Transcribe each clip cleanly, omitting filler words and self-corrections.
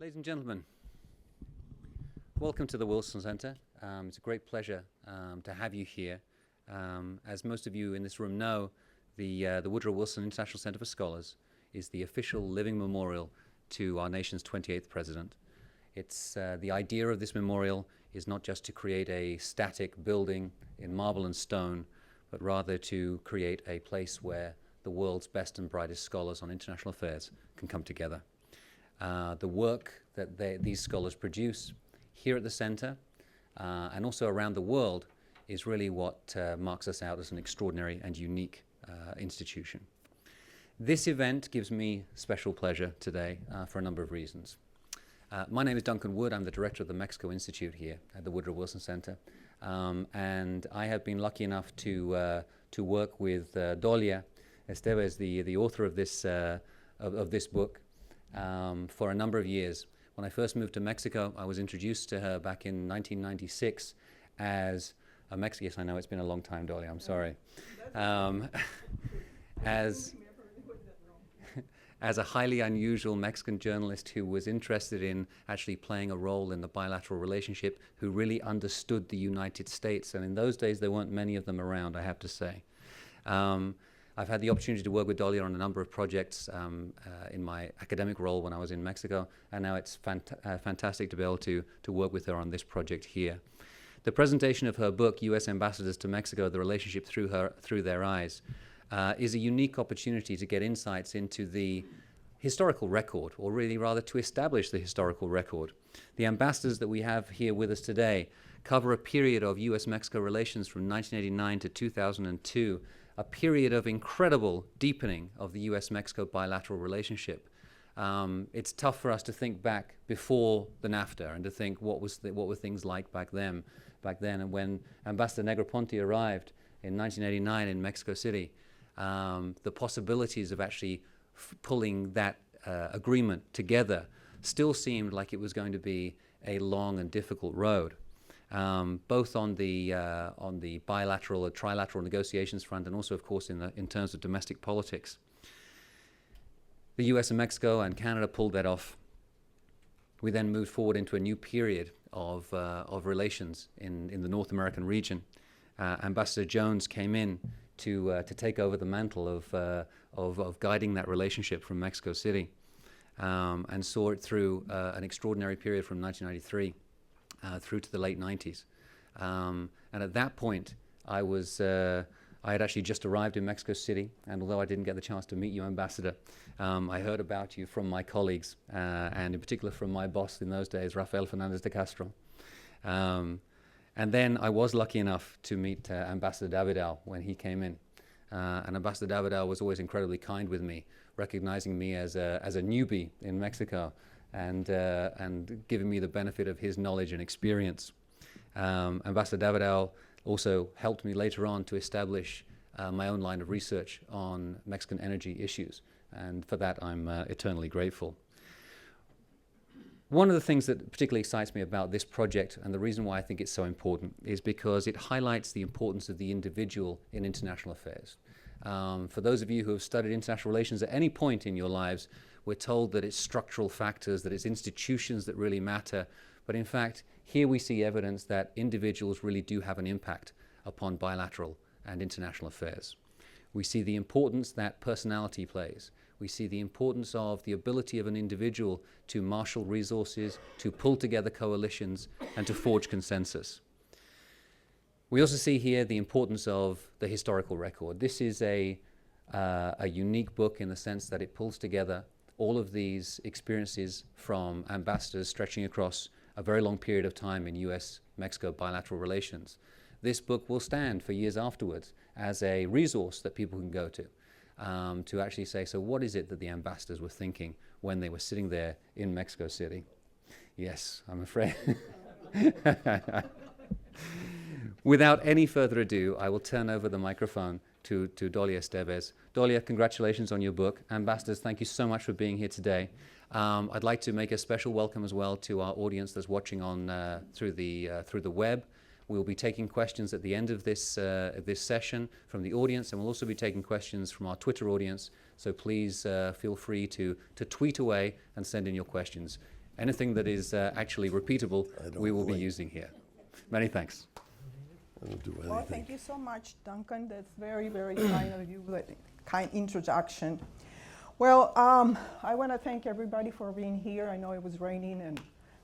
Ladies and gentlemen, welcome to the Wilson Center. It's a great pleasure to have you here. As most of you in this room know, the Woodrow Wilson International Center for Scholars is the official living memorial to our nation's 28th president. It's the idea of this memorial is not just to create a static building in marble and stone, but rather to create a place where the world's best and brightest scholars on international affairs can come together. The work that these scholars produce here at the center and also around the world is really what marks us out as an extraordinary and unique institution. This event gives me special pleasure today for a number of reasons. My name is Duncan Wood. I'm the director of the Mexico Institute here at the Woodrow Wilson Center. And I have been lucky enough to work with Dolia Esteves, the author of this book, for a number of years. When I first moved to Mexico, I was introduced to her back in 1996 as a Mexican. Yes, I know it's been a long time, Dolly. I'm sorry. As a highly unusual Mexican journalist who was interested in actually playing a role in the bilateral relationship, who really understood the United States. And in those days, there weren't many of them around, I have to say. I've had the opportunity to work with Dolia on a number of projects in my academic role when I was in Mexico, and now it's fantastic to be able to work with her on this project here. The presentation of her book, U.S. Ambassadors to Mexico, The Relationship Through Their Eyes, is a unique opportunity to get insights into the historical record, or really rather to establish the historical record. The ambassadors that we have here with us today cover a period of U.S.-Mexico relations from 1989 to 2002, a period of incredible deepening of the U.S.-Mexico bilateral relationship. It's tough for us to think back before the NAFTA and to think what were things like back then. And when Ambassador Negroponte arrived in 1989 in Mexico City, the possibilities of actually pulling that agreement together still seemed like it was going to be a long and difficult road. Both on the bilateral or trilateral negotiations front, and also, of course, in terms of domestic politics. The U.S. and Mexico and Canada pulled that off. We then moved forward into a new period of relations in the North American region. Ambassador Jones came in to take over the mantle of guiding that relationship from Mexico City, and saw it through an extraordinary period from 1993. Through to the late 90s. And at that point, I had actually just arrived in Mexico City, and although I didn't get the chance to meet you, Ambassador, I heard about you from my colleagues, and in particular from my boss in those days, Rafael Fernandez de Castro. And then I was lucky enough to meet Ambassador Davidal when he came in. And Ambassador Davidal was always incredibly kind with me, recognizing me as a newbie in Mexico, and giving me the benefit of his knowledge and experience. Ambassador Davidal also helped me later on to establish my own line of research on Mexican energy issues, and for that I'm eternally grateful. One of the things that particularly excites me about this project, and the reason why I think it's so important, is because it highlights the importance of the individual in international affairs. For those of you who have studied international relations at any point in your lives, we're told that it's structural factors, that it's institutions that really matter. But in fact, here we see evidence that individuals really do have an impact upon bilateral and international affairs. We see the importance that personality plays. We see the importance of the ability of an individual to marshal resources, to pull together coalitions, and to forge consensus. We also see here the importance of the historical record. This is a unique book in the sense that it pulls together all of these experiences from ambassadors stretching across a very long period of time in U.S.-Mexico bilateral relations. This book will stand for years afterwards as a resource that people can go to actually say, so what is it that the ambassadors were thinking when they were sitting there in Mexico City? Yes, I'm afraid. Without any further ado, I will turn over the microphone to Dolia Esteves. Dolia, congratulations on your book. Ambassadors, thank you so much for being here today. I'd like to make a special welcome as well to our audience that's watching on through the web. We'll be taking questions at the end of this session from the audience, and we'll also be taking questions from our Twitter audience. So please feel free to tweet away and send in your questions. anything that is actually repeatable, we will be using here. Many thanks. I don't do anything. Well, thank you so much, Duncan. That's very, very kind of you, kind introduction. Well, I want to thank everybody for being here. I know it was raining and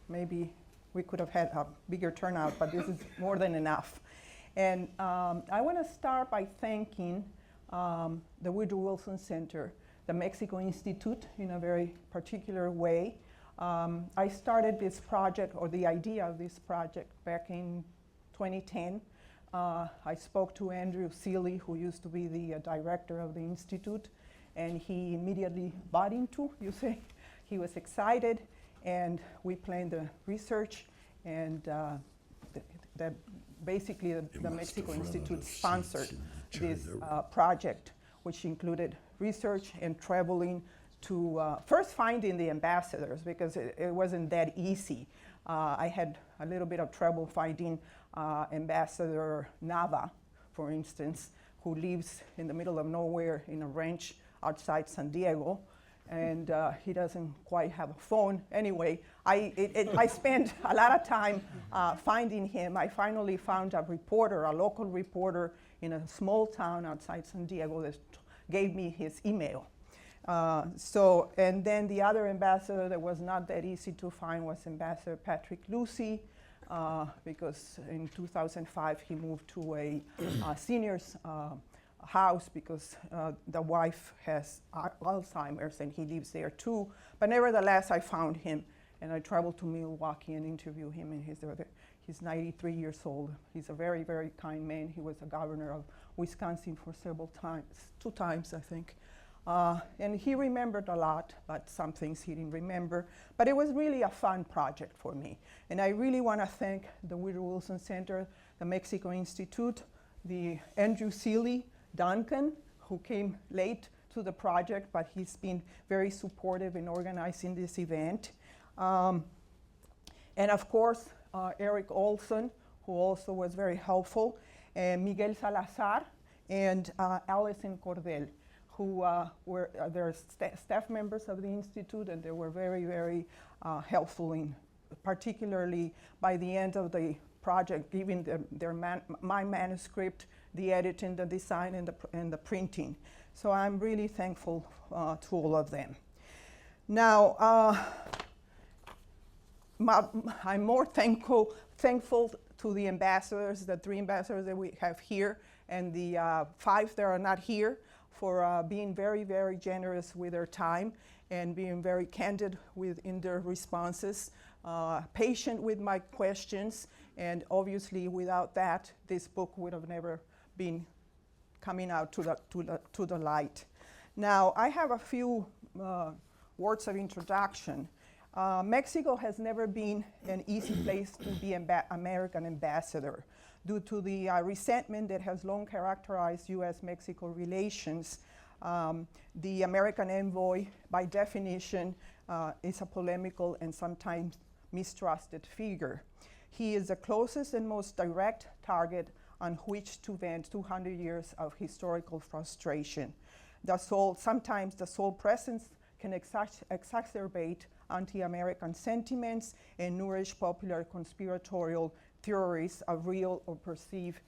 maybe we could have had a bigger turnout, but this is more than enough. And I want to start by thanking the Woodrow Wilson Center, the Mexico Institute in a very particular way. I started this project, or the idea of this project, back in 2010. I spoke to Andrew Seeley, who used to be the director of the Institute, and he immediately bought into, you say. He was excited, and we planned the research, and basically the Mexico Institute sponsored this project, which included research and traveling to first finding the ambassadors, because it wasn't that easy. I had a little bit of trouble finding Ambassador Nava, for instance, who lives in the middle of nowhere in a ranch outside San Diego, and he doesn't quite have a phone. Anyway, I spent a lot of time finding him. I finally found a reporter, a local reporter in a small town outside San Diego that gave me his email. And then the other ambassador that was not that easy to find was Ambassador Patrick Lucy, because in 2005 he moved to a senior's house because the wife has Alzheimer's and he lives there too. But nevertheless, I found him and I traveled to Milwaukee and interviewed him, and he's 93 years old. He's a very, very kind man. He was a governor of Wisconsin for several times, 2 times, I think. And he remembered a lot, but some things he didn't remember. But it was really a fun project for me. And I really want to thank the Woodrow Wilson Center, the Mexico Institute, the Andrew Seeley, Duncan, who came late to the project, but he's been very supportive in organizing this event. And of course, Eric Olson, who also was very helpful, and Miguel Salazar, and Allison Cordell, who were they're staff members of the Institute, and they were very, very helpful in, particularly by the end of the project, giving my manuscript, the editing, the design, and the printing. So I'm really thankful to all of them. Now, I'm more thankful to the ambassadors, the 3 ambassadors that we have here, and the 5 that are not here, for being very, very generous with their time and being very candid in their responses, patient with my questions, and obviously without that, this book would have never been coming out to the light. Now, I have a few words of introduction. Mexico has never been an easy place to be American ambassador due to the resentment that has long characterized U.S.-Mexico relations. The American envoy, by definition, is a polemical and sometimes mistrusted figure. He is the closest and most direct target on which to vent 200 years of historical frustration. Sometimes the sole presence can exacerbate anti-American sentiments and nourish popular conspiratorial theories of real or perceived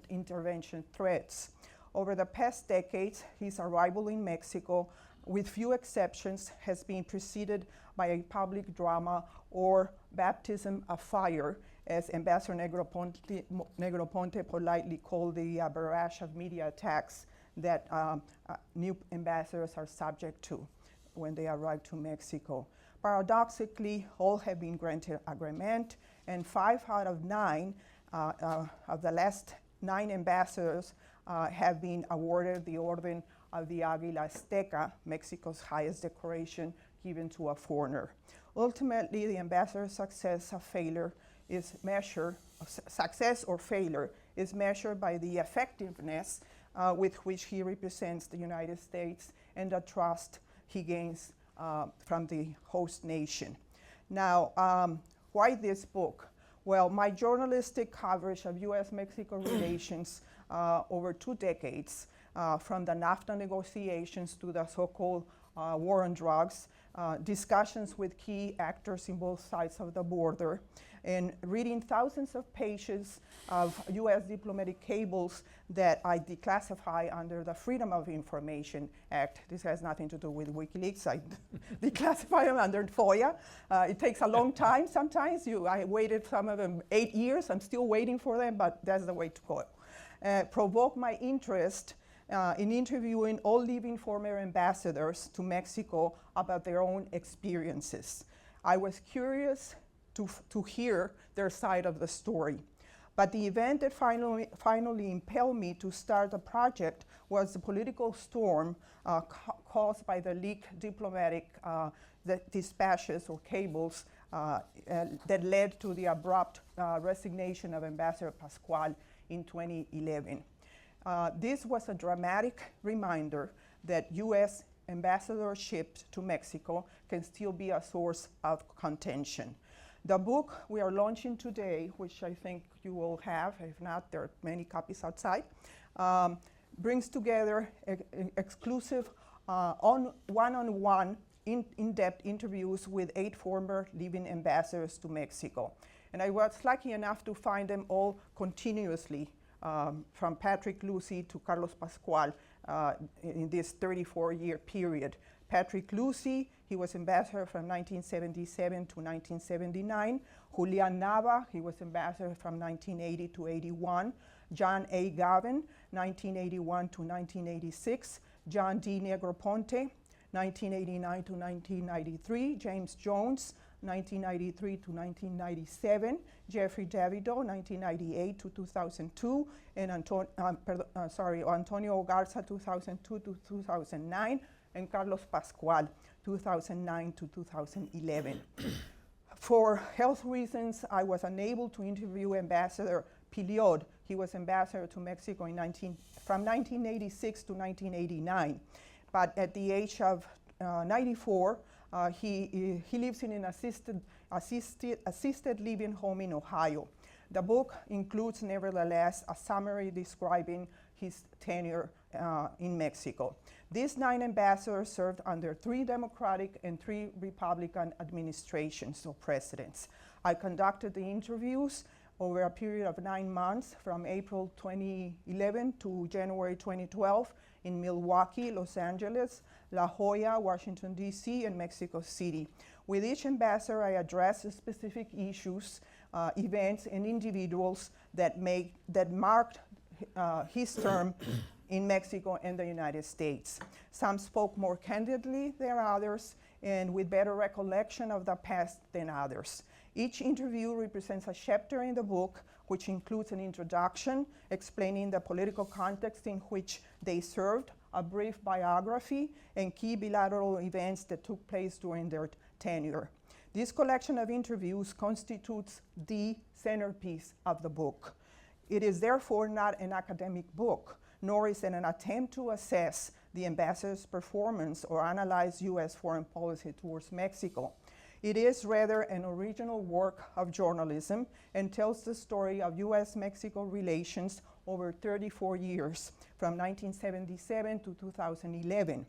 intervention threats. Over the past decades, his arrival in Mexico, with few exceptions, has been preceded by a public drama or baptism of fire, as Ambassador Negroponte politely called the barrage of media attacks that new ambassadors are subject to when they arrive to Mexico. Paradoxically, all have been granted agreement, and 5 out of 9 of the last 9 ambassadors have been awarded the Orden of the Águila Azteca, Mexico's highest decoration given to a foreigner. Ultimately, the ambassador's success or failure is measured by the effectiveness with which he represents the United States and the trust he gains from the host nation. Now, why this book? Well, my journalistic coverage of U.S.-Mexico relations over 2 decades, from the NAFTA negotiations to the so-called war on drugs, discussions with key actors in both sides of the border, and reading thousands of pages of US diplomatic cables that I declassify under the Freedom of Information Act. This has nothing to do with WikiLeaks. I declassify them under FOIA. It takes a long time sometimes. I waited some of them 8 years. I'm still waiting for them, but that's the way to go. Provoked my interest in interviewing all living former ambassadors to Mexico about their own experiences. I was curious to hear their side of the story. But the event that finally impelled me to start the project was the political storm caused by the leaked diplomatic dispatches or cables that led to the abrupt resignation of Ambassador Pascual in 2011. This was a dramatic reminder that US ambassadorships to Mexico can still be a source of contention. The book we are launching today, which I think you will have, if not, there are many copies outside, brings together exclusive one-on-one in-depth interviews with 8 former living ambassadors to Mexico. And I was lucky enough to find them all continuously, from Patrick Lucy to Carlos Pascual in this 34-year period. Patrick Lucy, he was ambassador from 1977 to 1979. Julian Nava, he was ambassador from 1980 to 81. John A. Gavin, 1981 to 1986. John D. Negroponte, 1989 to 1993. James Jones, 1993 to 1997. Jeffrey Davido, 1998 to 2002. And Antonio Garza, 2002 to 2009. And Carlos Pascual, 2009 to 2011. For health reasons, I was unable to interview Ambassador Piliot. He was ambassador to Mexico from 1986 to 1989. But at the age of 94, he lives in an assisted living home in Ohio. The book includes, nevertheless, a summary describing his tenure in Mexico. These 9 ambassadors served under 3 Democratic and 3 Republican administrations or presidents. I conducted the interviews over a period of 9 months from April 2011 to January 2012 in Milwaukee, Los Angeles, La Jolla, Washington, D.C., and Mexico City. With each ambassador, I addressed specific issues, events, and individuals that marked his term in Mexico and the United States. Some spoke more candidly than others and with better recollection of the past than others. Each interview represents a chapter in the book, which includes an introduction explaining the political context in which they served, a brief biography, and key bilateral events that took place during their tenure. This collection of interviews constitutes the centerpiece of the book. It is therefore not an academic book, nor is it an attempt to assess the ambassador's performance or analyze US foreign policy towards Mexico. It is rather an original work of journalism and tells the story of US-Mexico relations over 34 years, from 1977 to 2011,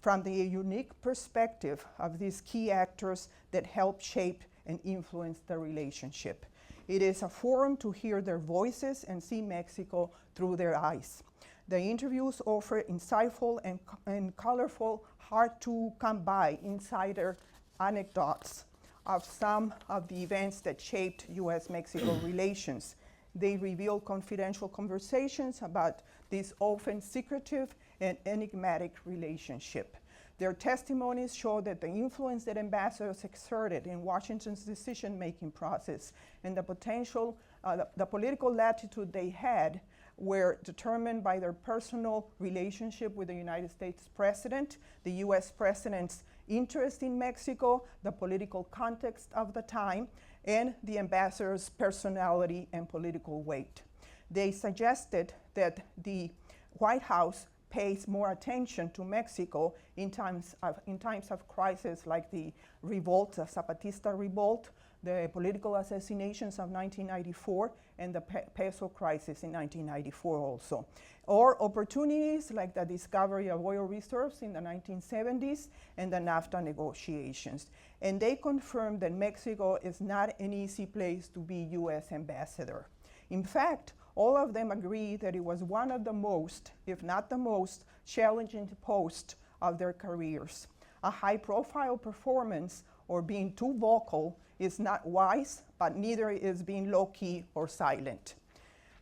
from the unique perspective of these key actors that helped shape and influence the relationship. It is a forum to hear their voices and see Mexico through their eyes. The interviews offer insightful and colorful, hard-to-come-by insider anecdotes of some of the events that shaped US-Mexico relations. They reveal confidential conversations about this often secretive and enigmatic relationship. Their testimonies show that the influence that ambassadors exerted in Washington's decision-making process and the political latitude they had were determined by their personal relationship with the United States President, the US President's interest in Mexico, the political context of the time, and the ambassador's personality and political weight. They suggested that the White House pays more attention to Mexico in times of crisis, like the revolt, the Zapatista revolt, the political assassinations of 1994, and the peso crisis in 1994 also. Or opportunities like the discovery of oil reserves in the 1970s and the NAFTA negotiations. And they confirmed that Mexico is not an easy place to be U.S. ambassador. In fact, all of them agree that it was one of the most, if not the most, challenging posts of their careers. A high-profile performance or being too vocal is not wise, but neither is being low-key or silent.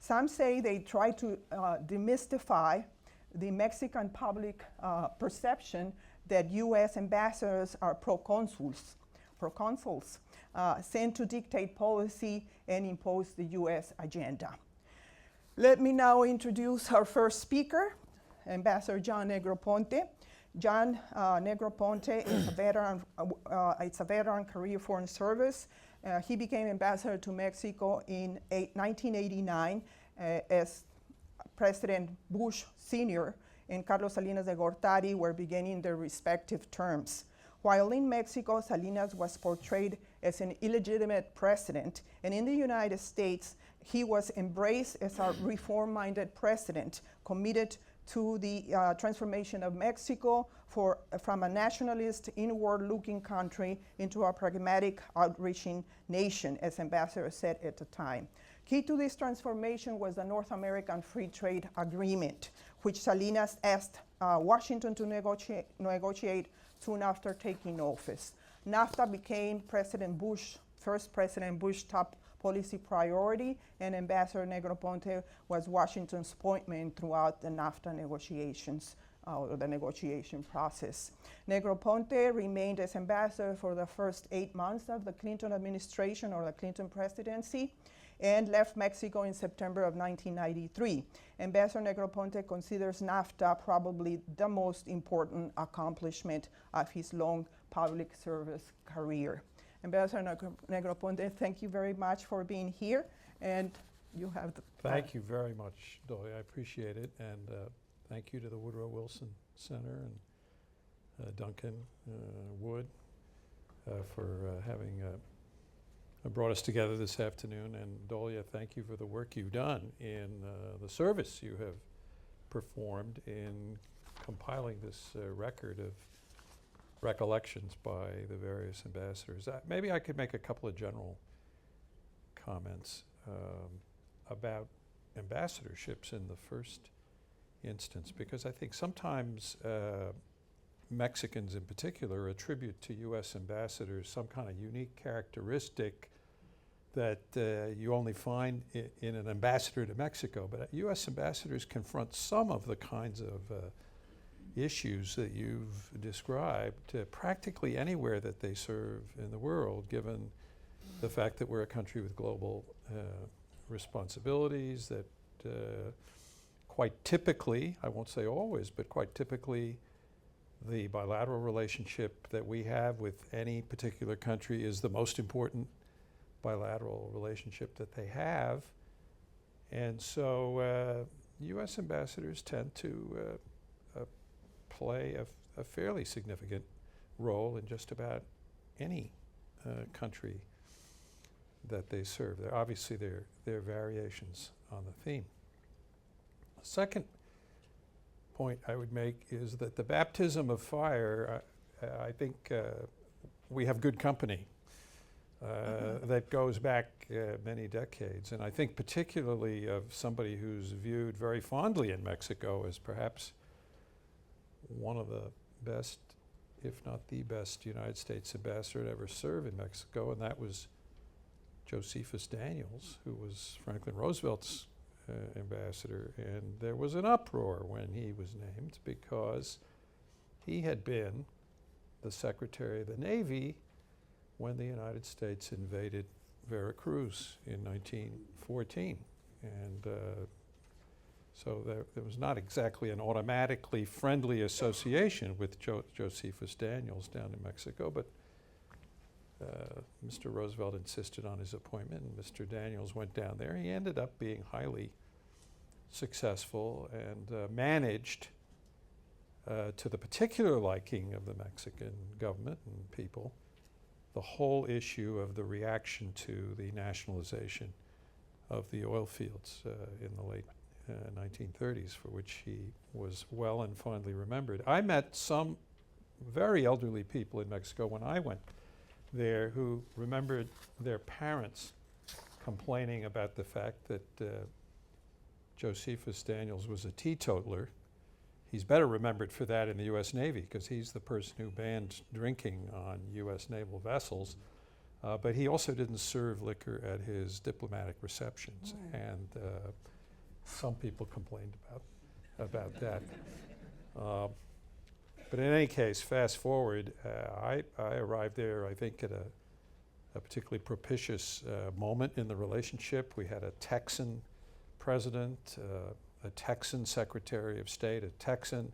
Some say they try to demystify the Mexican public perception that U.S. ambassadors are proconsuls, sent to dictate policy and impose the U.S. agenda. Let me now introduce our first speaker, Ambassador John Negroponte. John Negroponte is a veteran career foreign service. He became ambassador to Mexico in 1989 as President Bush Sr. and Carlos Salinas de Gortari were beginning their respective terms. While in Mexico, Salinas was portrayed as an illegitimate president, and in the United States, he was embraced as a reform-minded president, committed to the transformation of Mexico from a nationalist, inward-looking country into a pragmatic, outreaching nation, as Ambassador said at the time. Key to this transformation was the North American Free Trade Agreement, which Salinas asked Washington to negotiate soon after taking office. NAFTA became first President Bush's top policy priority, and Ambassador Negroponte was Washington's point man throughout the NAFTA negotiations, or the negotiation process. Negroponte remained as ambassador for the first 8 months of the Clinton administration, or the Clinton presidency, and left Mexico in September of 1993. Ambassador Negroponte considers NAFTA probably the most important accomplishment of his long public service career. Ambassador Negroponte, thank you very much for being here, and you have the Thank you very much, Dolly. I appreciate it, and thank you to the Woodrow Wilson Center and Duncan Wood for having brought us together this afternoon. And Dolia, thank you for the work you've done in the service you have performed in compiling this record of recollections by the various ambassadors. Maybe I could make a couple of general comments about ambassadorships in the first instance, because I think sometimes Mexicans in particular attribute to U.S. ambassadors some kind of unique characteristic that you only find in an ambassador to Mexico. But U.S. ambassadors confront some of the kinds of issues that you've described practically anywhere that they serve in the world, given the fact that we're a country with global responsibilities, that quite typically, I won't say always, but quite typically, the bilateral relationship that we have with any particular country is the most important bilateral relationship that they have. And so U.S. ambassadors tend to play a fairly significant role in just about any country that they serve. Obviously, there are variations on the theme. The second point I would make is that the baptism of fire, I think we have good company that goes back many decades. And I think particularly of somebody who's viewed very fondly in Mexico as perhaps one of the best, if not the best, United States ambassador to ever serve in Mexico, and that was Josephus Daniels, who was Franklin Roosevelt's ambassador. And there was an uproar when he was named because he had been the Secretary of the Navy when the United States invaded Veracruz in 1914. And so there was not exactly an automatically friendly association with Josephus Daniels down in Mexico, but Mr. Roosevelt insisted on his appointment, and Mr. Daniels went down there. He ended up being highly successful and managed to the particular liking of the Mexican government and people, the whole issue of the reaction to the nationalization of the oil fields in the late 1930s, for which he was well and fondly remembered. I met some very elderly people in Mexico when I went there who remembered their parents complaining about the fact that Josephus Daniels was a teetotaler. He's better remembered for that in the U.S. Navy because he's the person who banned drinking on U.S. naval vessels. But he also didn't serve liquor at his diplomatic receptions. And some people complained about that. But in any case, fast forward, I arrived there, I think, at a particularly propitious moment in the relationship. We had a Texan president, a Texan Secretary of State, a Texan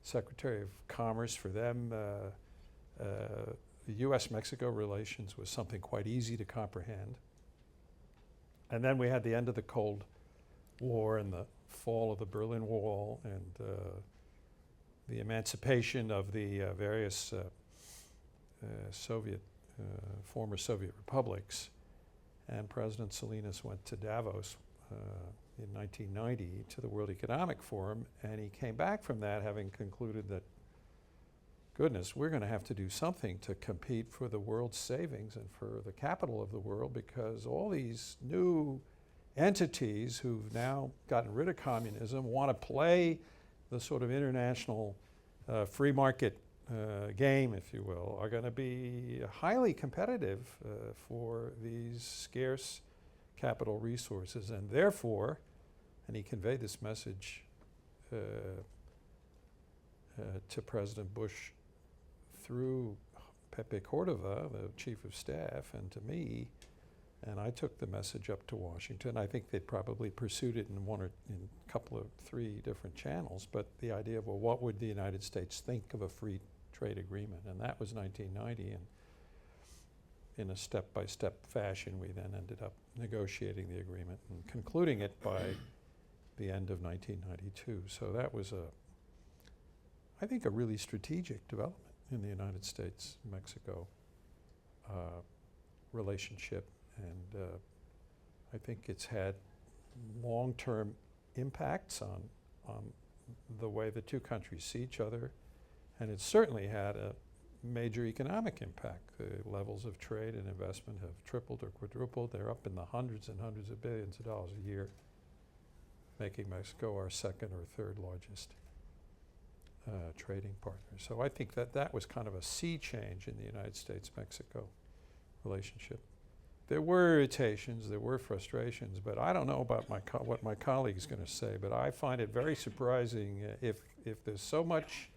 Secretary of Commerce. For them, the U.S.-Mexico relations was something quite easy to comprehend. And then we had the end of the Cold War and the fall of the Berlin Wall and the emancipation of the various former Soviet republics. And President Salinas went to Davos in 1990 to the World Economic Forum, and he came back from that having concluded that, goodness, we're going to have to do something to compete for the world's savings and for the capital of the world, because all these new entities who've now gotten rid of communism want to play the sort of international free market game, if you will, are going to be highly competitive for these scarce capital resources. And therefore, and he conveyed this message to President Bush through Pepe Cordova, the chief of staff, and to me, and I took the message up to Washington. I think they probably pursued it in a couple of three different channels, but the idea of, well, what would the United States think of a free trade agreement? And that was 1990, and in a step-by-step fashion, we then ended up negotiating the agreement and concluding it by the end of 1992. So that was I think, a really strategic development in the United States-Mexico relationship. And I think it's had long-term impacts on the way the two countries see each other. And it's certainly had a major economic impact. The levels of trade and investment have tripled or quadrupled. They're up in the hundreds and hundreds of billions of dollars a year, making Mexico our second or third largest trading partner. So I think that was kind of a sea change in the United States-Mexico relationship. There were irritations, there were frustrations, but I don't know about what my colleague is going to say, but I find it very surprising if there's so much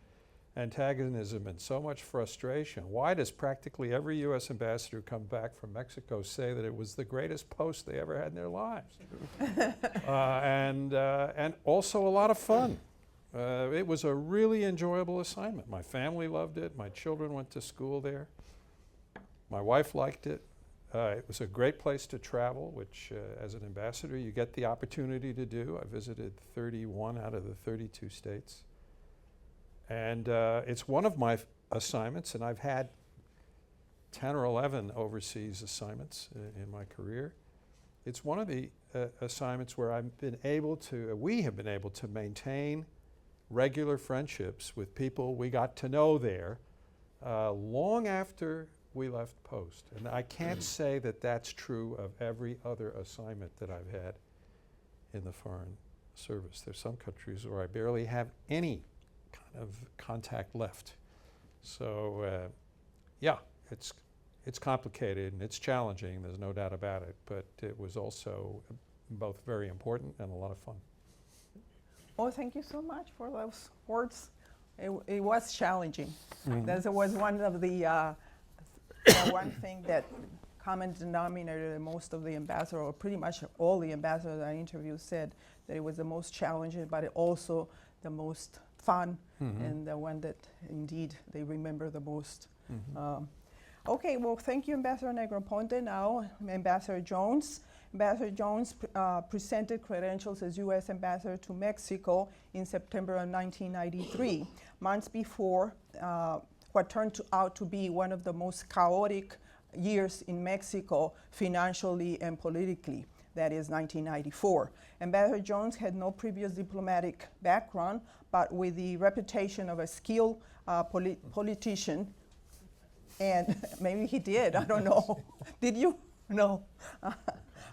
antagonism and so much frustration, why does practically every U.S. ambassador who come back from Mexico say that it was the greatest post they ever had in their lives? And also a lot of fun. It was a really enjoyable assignment. My family loved it. My children went to school there. My wife liked it. It was a great place to travel, which as an ambassador you get the opportunity to do. I visited 31 out of the 32 states. And it's one of my assignments, and I've had 10 or 11 overseas assignments in my career. It's one of the assignments where we have been able to maintain regular friendships with people we got to know there long after we left post. And I can't say that that's true of every other assignment that I've had in the Foreign Service. There's some countries where I barely have any kind of contact left. So yeah, it's complicated and it's challenging, there's no doubt about it, but it was also both very important and a lot of fun. Oh, thank you so much for those words. It was challenging. Mm-hmm. That was one of the one thing that common denominator most of the ambassadors, or pretty much all the ambassadors I interviewed, said that it was the most challenging, but also the most fun, mm-hmm. and the one that indeed they remember the most. Mm-hmm. Okay, well, thank you, Ambassador Negroponte. Now, Ambassador Jones, Ambassador Jones presented credentials as U.S. Ambassador to Mexico in September of 1993, months before what turned out to be one of the most chaotic years in Mexico financially and politically. That is 1994. Ambassador Jones had no previous diplomatic background, but with the reputation of a skilled politician, and maybe he did, I don't know. Did you? No.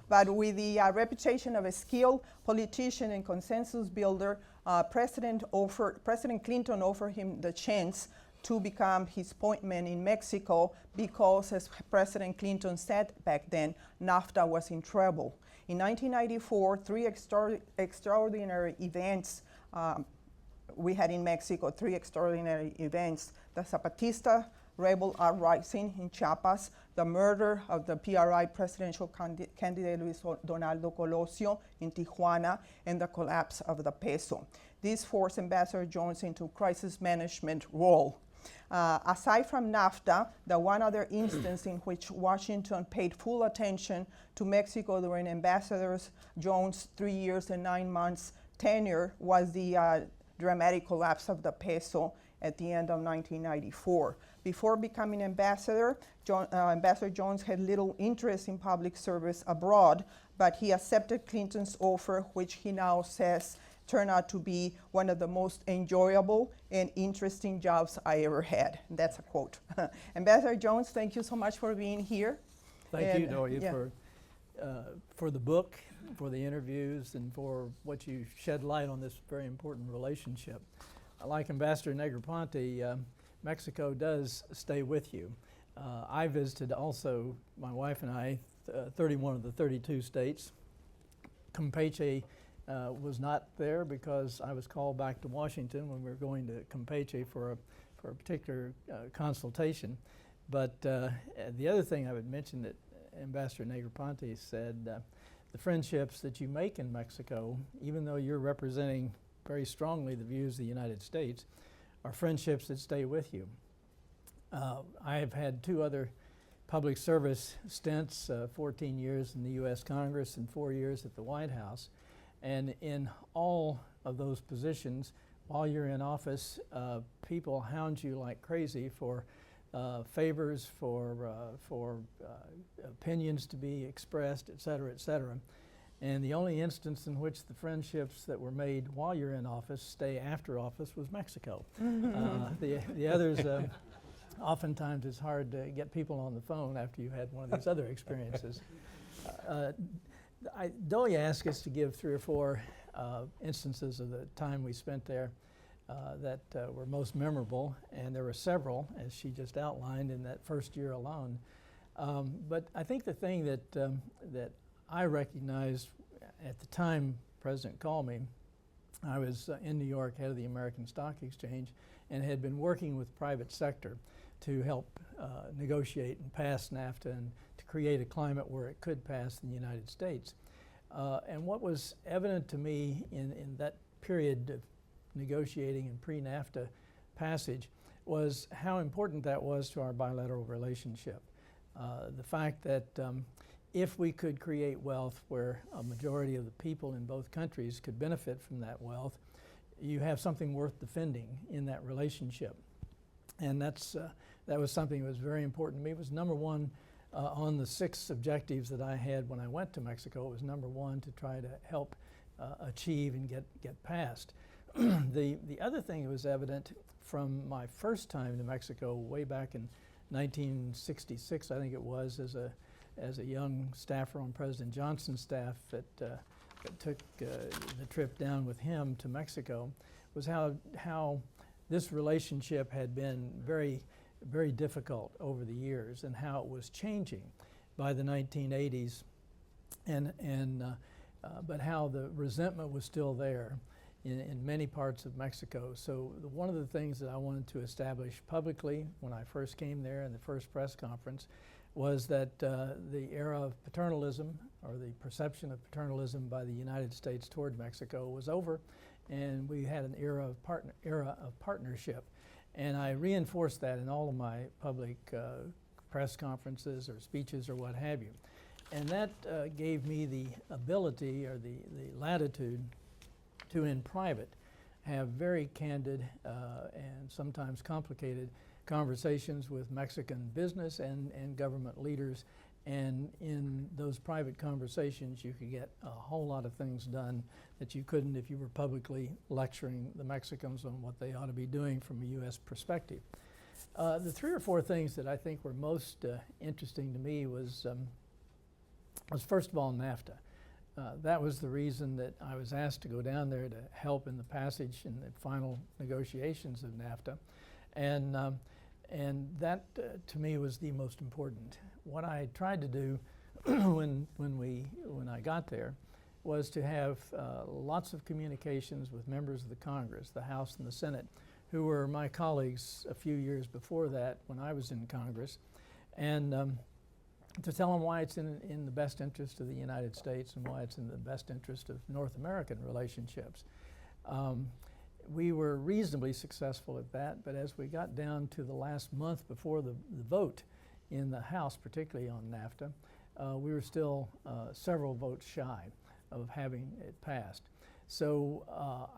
But with the reputation of a skilled politician and consensus builder, President Clinton offered him the chance to become his point man in Mexico because, as President Clinton said back then, NAFTA was in trouble. In 1994, three extraordinary events we had in Mexico, three extraordinary events: the Zapatista rebel uprising in Chiapas, the murder of the PRI presidential candidate Luis Donaldo Colosio in Tijuana, and the collapse of the peso. This forced Ambassador Jones into crisis management role. Aside from NAFTA, the one other instance in which Washington paid full attention to Mexico during Ambassador Jones' 3 years and 9 months tenure was the dramatic collapse of the peso at the end of 1994. Before becoming ambassador, Ambassador Jones had little interest in public service abroad, but he accepted Clinton's offer, which he now says turned out to be one of the most enjoyable and interesting jobs I ever had. That's a quote. Ambassador Jones, thank you so much for being here. Thank you, Doya, for the book, for the interviews, and for what you shed light on this very important relationship. Like Ambassador Negroponte, Mexico does stay with you. I visited also, my wife and I, 31 of the 32 states. Campeche was not there because I was called back to Washington when we were going to Campeche for a particular consultation. But the other thing I would mention that Ambassador Negroponte said, the friendships that you make in Mexico, even though you're representing very strongly the views of the United States, are friendships that stay with you. I have had 2 other public service stints, 14 years in the U.S. Congress and 4 years at the White House. And in all of those positions, while you're in office, people hound you like crazy for favors, for opinions to be expressed, et cetera, et cetera. And the only instance in which the friendships that were made while you're in office stay after office was Mexico. The others, oftentimes it's hard to get people on the phone after you've had one of these other experiences. Doya asked us to give 3 or 4 instances of the time we spent there that were most memorable, and there were several, as she just outlined, in that first year alone. But I think the thing that I recognized at the time President called me, I was in New York, head of the American Stock Exchange, and had been working with the private sector to help negotiate and pass NAFTA and to create a climate where it could pass in the United States. And what was evident to me in that period of negotiating and pre-NAFTA passage was how important that was to our bilateral relationship. The fact that if we could create wealth where a majority of the people in both countries could benefit from that wealth, you have something worth defending in that relationship. And that was something that was very important to me. It was number 1 on the 6 objectives that I had when I went to Mexico. It was number 1 to try to help achieve and get past. The other thing that was evident from my first time to Mexico way back in 1966, I think it was, as a young staffer on President Johnson's staff that took the trip down with him to Mexico, was how this relationship had been very, very difficult over the years, and how it was changing by the 1980s, but how the resentment was still there in many parts of Mexico. So one of the things that I wanted to establish publicly when I first came there in the first press conference was that the era of paternalism, or the perception of paternalism by the United States toward Mexico, was over, and we had an era of partnership. And I reinforced that in all of my public press conferences or speeches or what have you. And that gave me the ability or the latitude to, in private, have very candid and sometimes complicated conversations with Mexican business and government leaders. And in those private conversations, you could get a whole lot of things done that you couldn't if you were publicly lecturing the Mexicans on what they ought to be doing from a U.S. perspective. The 3 or 4 things that I think were most interesting to me was first of all NAFTA. That was the reason that I was asked to go down there to help in the passage and the final negotiations of NAFTA. And that, to me, was the most important. What I tried to do when I got there was to have lots of communications with members of the Congress, the House and the Senate, who were my colleagues a few years before that when I was in Congress, and to tell them why it's in the best interest of the United States and why it's in the best interest of North American relationships. We were reasonably successful at that, but as we got down to the last month before the vote in the House, particularly on NAFTA, we were still several votes shy of having it passed. So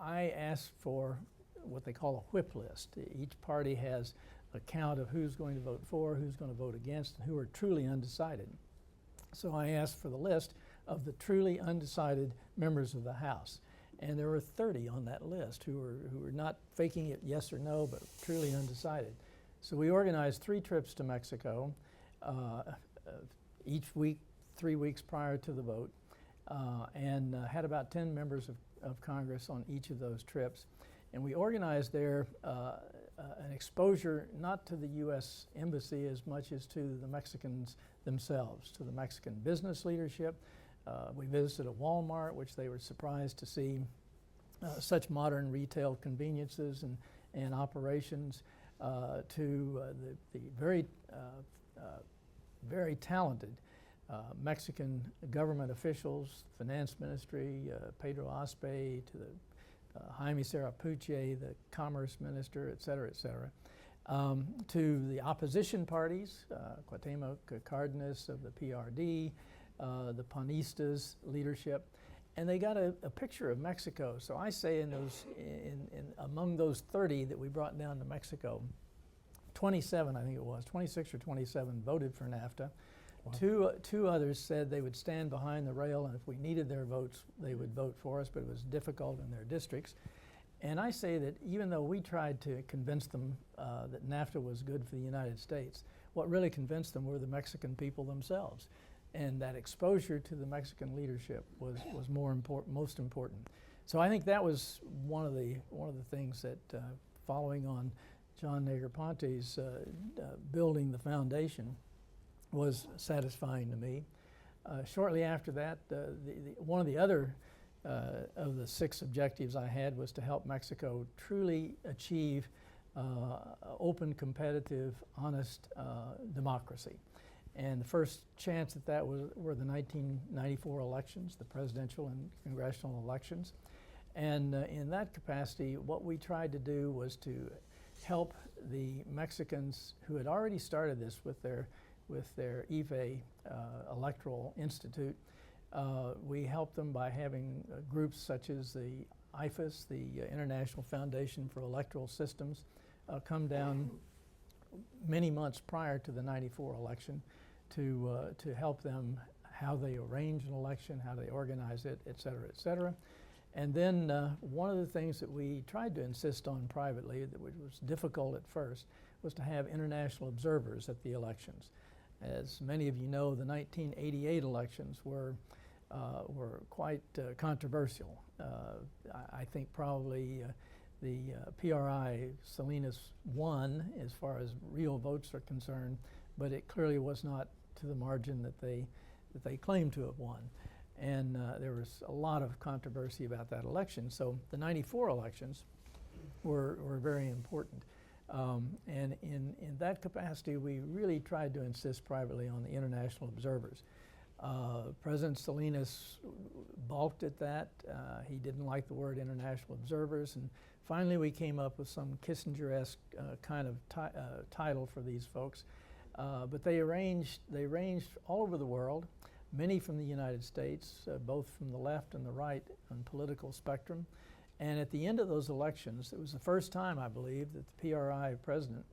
I asked for what they call a whip list. Each party has a count of who's going to vote for, who's going to vote against, and who are truly undecided. So I asked for the list of the truly undecided members of the House. And there were 30 on that list who were not faking it yes or no, but truly undecided. So we organized 3 trips to Mexico, each week, 3 weeks prior to the vote, and had about 10 members of Congress on each of those trips. And we organized there an exposure not to the U.S. Embassy as much as to the Mexicans themselves, to the Mexican business leadership. We visited a Walmart, which they were surprised to see such modern retail conveniences and operations, to the very, very talented Mexican government officials, finance ministry, Pedro Aspe, to the Jaime Sarapuche, the commerce minister, et cetera, to the opposition parties, Cuauhtemoc Cárdenas of the PRD, the Panistas leadership, and they got a picture of Mexico. So I say in among those 30 that we brought down to Mexico, 27, I think it was, 26 or 27 voted for NAFTA. Wow. Two others said they would stand behind the rail, and if we needed their votes, they would vote for us, but it was difficult in their districts. And I say that even though we tried to convince them that NAFTA was good for the United States, what really convinced them were the Mexican people themselves. And that exposure to the Mexican leadership was most important. So I think that was one of the things that, following on John Negroponte's building the foundation, was satisfying to me. Shortly after that, one of the other of the 6 objectives I had was to help Mexico truly achieve open, competitive, honest democracy. And the first chance at that were the 1994 elections, the presidential and congressional elections. And in that capacity, what we tried to do was to help the Mexicans who had already started this with their IFE Electoral Institute. We helped them by having groups such as the IFES, the International Foundation for Electoral Systems, come down many months prior to the '94 election to help them how they arrange an election, how they organize it, et cetera, et cetera. And then one of the things that we tried to insist on privately, that was difficult at first, was to have international observers at the elections. As many of you know, the 1988 elections were quite controversial. I think probably the PRI Salinas won as far as real votes are concerned, but it clearly was not to the margin that they claimed to have won. And there was a lot of controversy about that election. So the '94 elections were very important. And in that capacity, we really tried to insist privately on the international observers. President Salinas balked at that. He didn't like the word international observers. And finally, we came up with some Kissinger-esque kind of title for these folks. But they ranged all over the world. many from the United States, both from the left and the right on political spectrum. And at the end of those elections, it was the first time, I believe, that the PRI president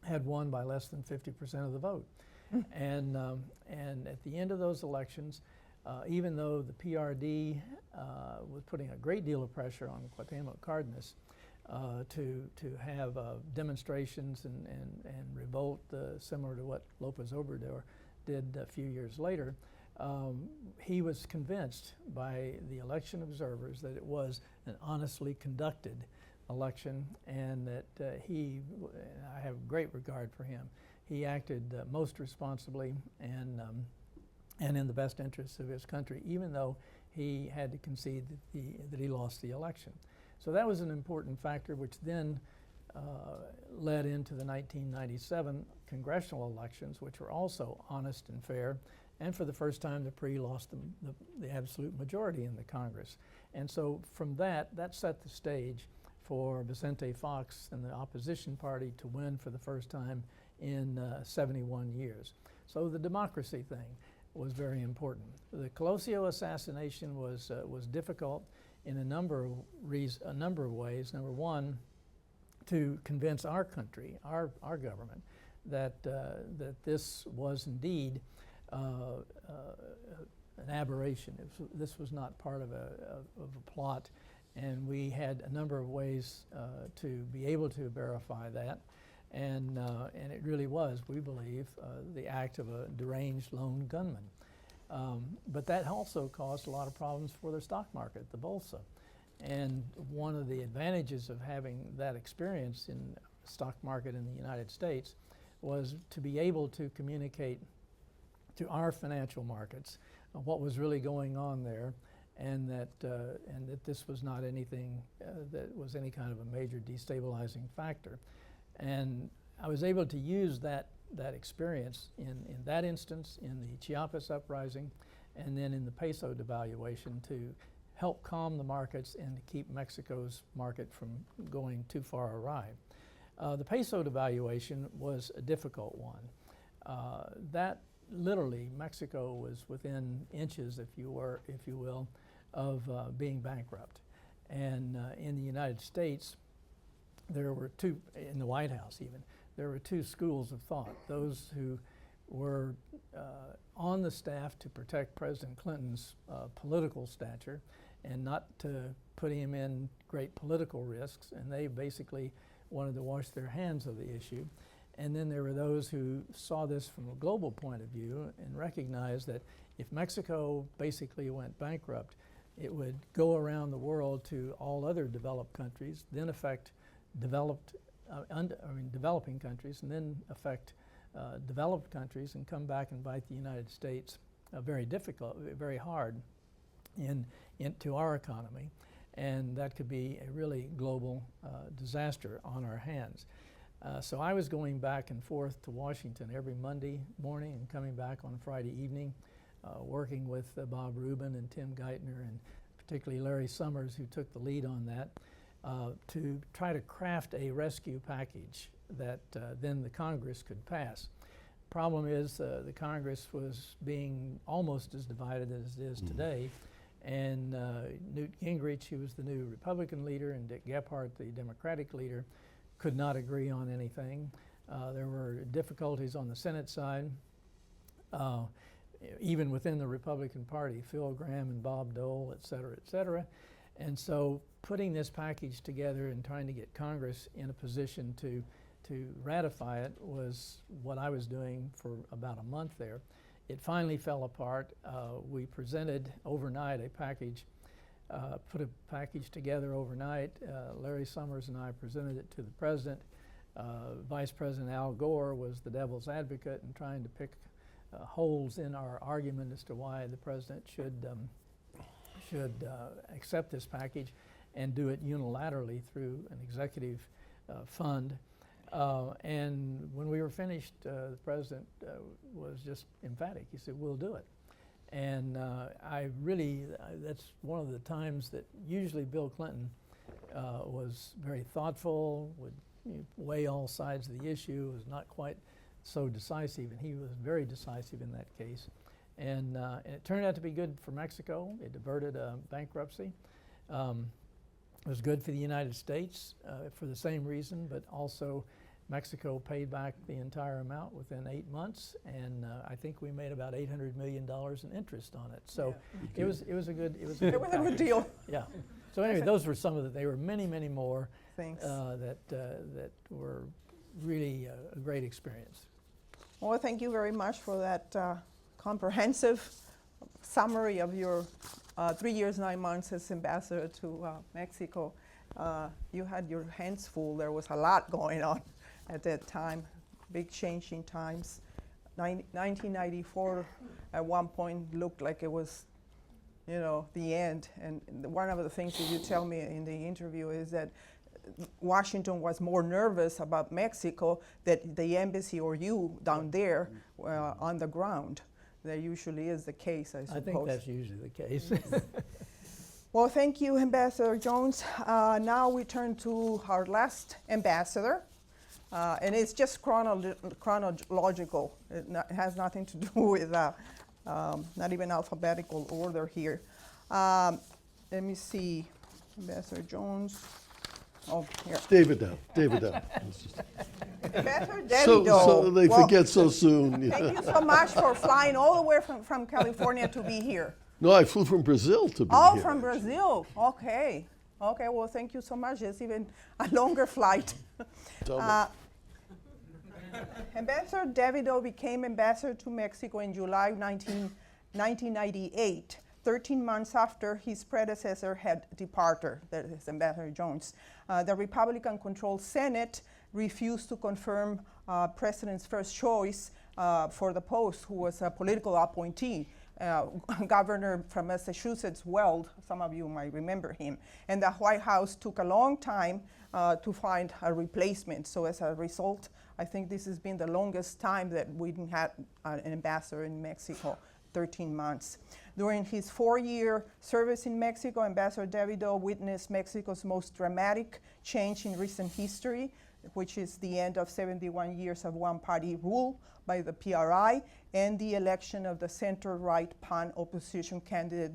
had won by less than 50% of the vote. And at the end of those elections, even though the PRD was putting a great deal of pressure on Cuauhtemoc Cárdenas to have demonstrations and revolt similar to what López Obrador did a few years later, he was convinced by the election observers that it was an honestly conducted election, and that I have great regard for him. He acted most responsibly and in the best interests of his country, even though he had to concede that he lost the election. So that was an important factor, which then led into the 1997 congressional elections, which were also honest and fair. And for the first time, the PRI lost the absolute majority in the Congress. And so from that set the stage for Vicente Fox and the opposition party to win for the first time in 71 years. So the democracy thing was very important. The Colosio assassination was difficult in a number of ways. Number one, to convince our country, our government, that this was indeed an aberration. This was not part of a plot, and we had a number of ways to be able to verify that. And it really was, we believe, the act of a deranged lone gunman. But that also caused a lot of problems for the stock market, the Bolsa. And one of the advantages of having that experience in the stock market in the United States was to be able to communicate to our financial markets what was really going on there, and that this was not anything that was any kind of a major destabilizing factor. And I was able to use that experience in that instance, in the Chiapas uprising, and then in the peso devaluation to help calm the markets and to keep Mexico's market from going too far awry. The peso devaluation was a difficult one. That literally, Mexico was within inches, if you will, of being bankrupt. And in the United States, there were two, in the White House even, there were two schools of thought. Those who were on the staff to protect President Clinton's political stature and not to put him in great political risks, and they basically wanted to wash their hands of the issue. And then there were those who saw this from a global point of view and recognized that if Mexico basically went bankrupt, it would go around the world to all other developed countries, then affect developing countries, and then affect developed countries, and come back and bite the United States very hard into our economy. And that could be a really global disaster on our hands. So I was going back and forth to Washington every Monday morning and coming back on Friday evening, working with Bob Rubin and Tim Geithner, and particularly Larry Summers, who took the lead on that, to try to craft a rescue package that then the Congress could pass. Problem is, the Congress was being almost as divided as it is today, and Newt Gingrich, who was the new Republican leader, and Dick Gephardt, the Democratic leader, could not agree on anything. There were difficulties on the Senate side, even within the Republican Party, Phil Gramm and Bob Dole, et cetera, et cetera. And so putting this package together and trying to get Congress in a position to ratify it was what I was doing for about a month there. It finally fell apart. We presented overnight a package, put a package together overnight. Larry Summers and I presented it to the president. Vice President Al Gore was the devil's advocate in trying to pick holes in our argument as to why the president should accept this package and do it unilaterally through an executive fund. And when we were finished, the president was just emphatic. He said, "We'll do it." And that's one of the times that usually Bill Clinton was very thoughtful, would weigh all sides of the issue, was not quite so decisive, and he was very decisive in that case. And it turned out to be good for Mexico. It diverted bankruptcy. It was good for the United States for the same reason, but also Mexico paid back the entire amount within 8 months, and I think we made about $800 million in interest on it. So it was a good It was a good deal. Yeah. So anyway, those were some of the. There were many more Thanks. that were really a great experience. Well, thank you very much for that comprehensive summary of your 3 years, 9 months as ambassador to Mexico. You had your hands full. There was a lot going on at that time, big changing times. 1994 at one point looked like it was, you know, the end. And one of the things that you tell me in the interview is that Washington was more nervous about Mexico than the embassy or you down there on the ground. That usually is the case, I suppose. I think that's usually the case. Well, thank you, Ambassador Jones. Now we turn to our last ambassador. And it's just chronological. It has nothing to do with, not even alphabetical order here. Let me see, Ambassador Jones. Oh, here. David down. Ambassador So Davido. they Well, forget so soon. Thank you so much for flying all the way from California to be here. No, I flew from Brazil to be Oh, here. from Brazil. Okay. Okay, well, thank you so much. It's even a longer flight. Tell me. Ambassador Davido became ambassador to Mexico in July 1998, 13 months after his predecessor had departed, that is Ambassador Jones. The Republican-controlled Senate refused to confirm President's first choice for the post, who was a political appointee. Governor from Massachusetts, Weld, some of you might remember him. And the White House took a long time to find a replacement. So as a result, I think this has been the longest time that we didn't have an ambassador in Mexico, 13 months. During his 4-year service in Mexico, Ambassador Davido witnessed Mexico's most dramatic change in recent history, which is the end of 71 years of one-party rule by the PRI and the election of the center-right pan-opposition candidate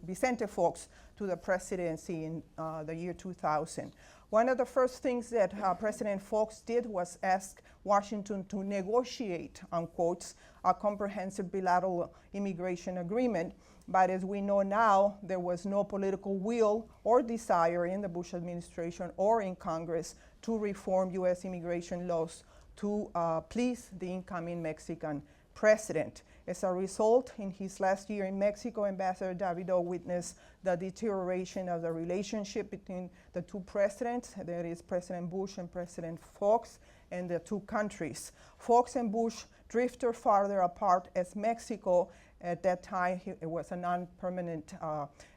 Vicente Fox to the presidency in the year 2000. One of the first things that President Fox did was ask Washington to negotiate, unquote, a comprehensive bilateral immigration agreement. But as we know now, there was no political will or desire in the Bush administration or in Congress to reform U.S. immigration laws to please the incoming Mexican president. As a result, in his last year in Mexico, Ambassador Davido witnessed the deterioration of the relationship between the two presidents, that is President Bush and President Fox, and the two countries. Fox and Bush drifted farther apart as Mexico, at that time, it was a non-permanent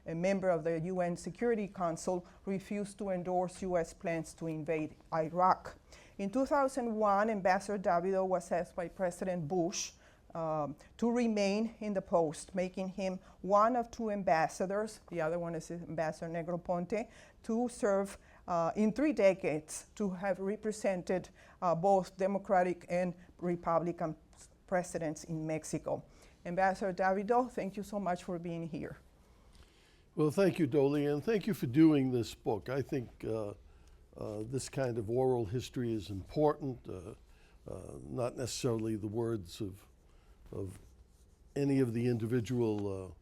member of the UN Security Council, refused to endorse U.S. plans to invade Iraq. In 2001, Ambassador Davido was asked by President Bush to remain in the post, making him one of 2 ambassadors, the other one is Ambassador Negroponte, to serve in 3 decades to have represented both Democratic and Republican presidents in Mexico. Ambassador Davido, thank you so much for being here. Well, thank you, Dolly, and thank you for doing this book. I think this kind of oral history is important, not necessarily the words of any of the individual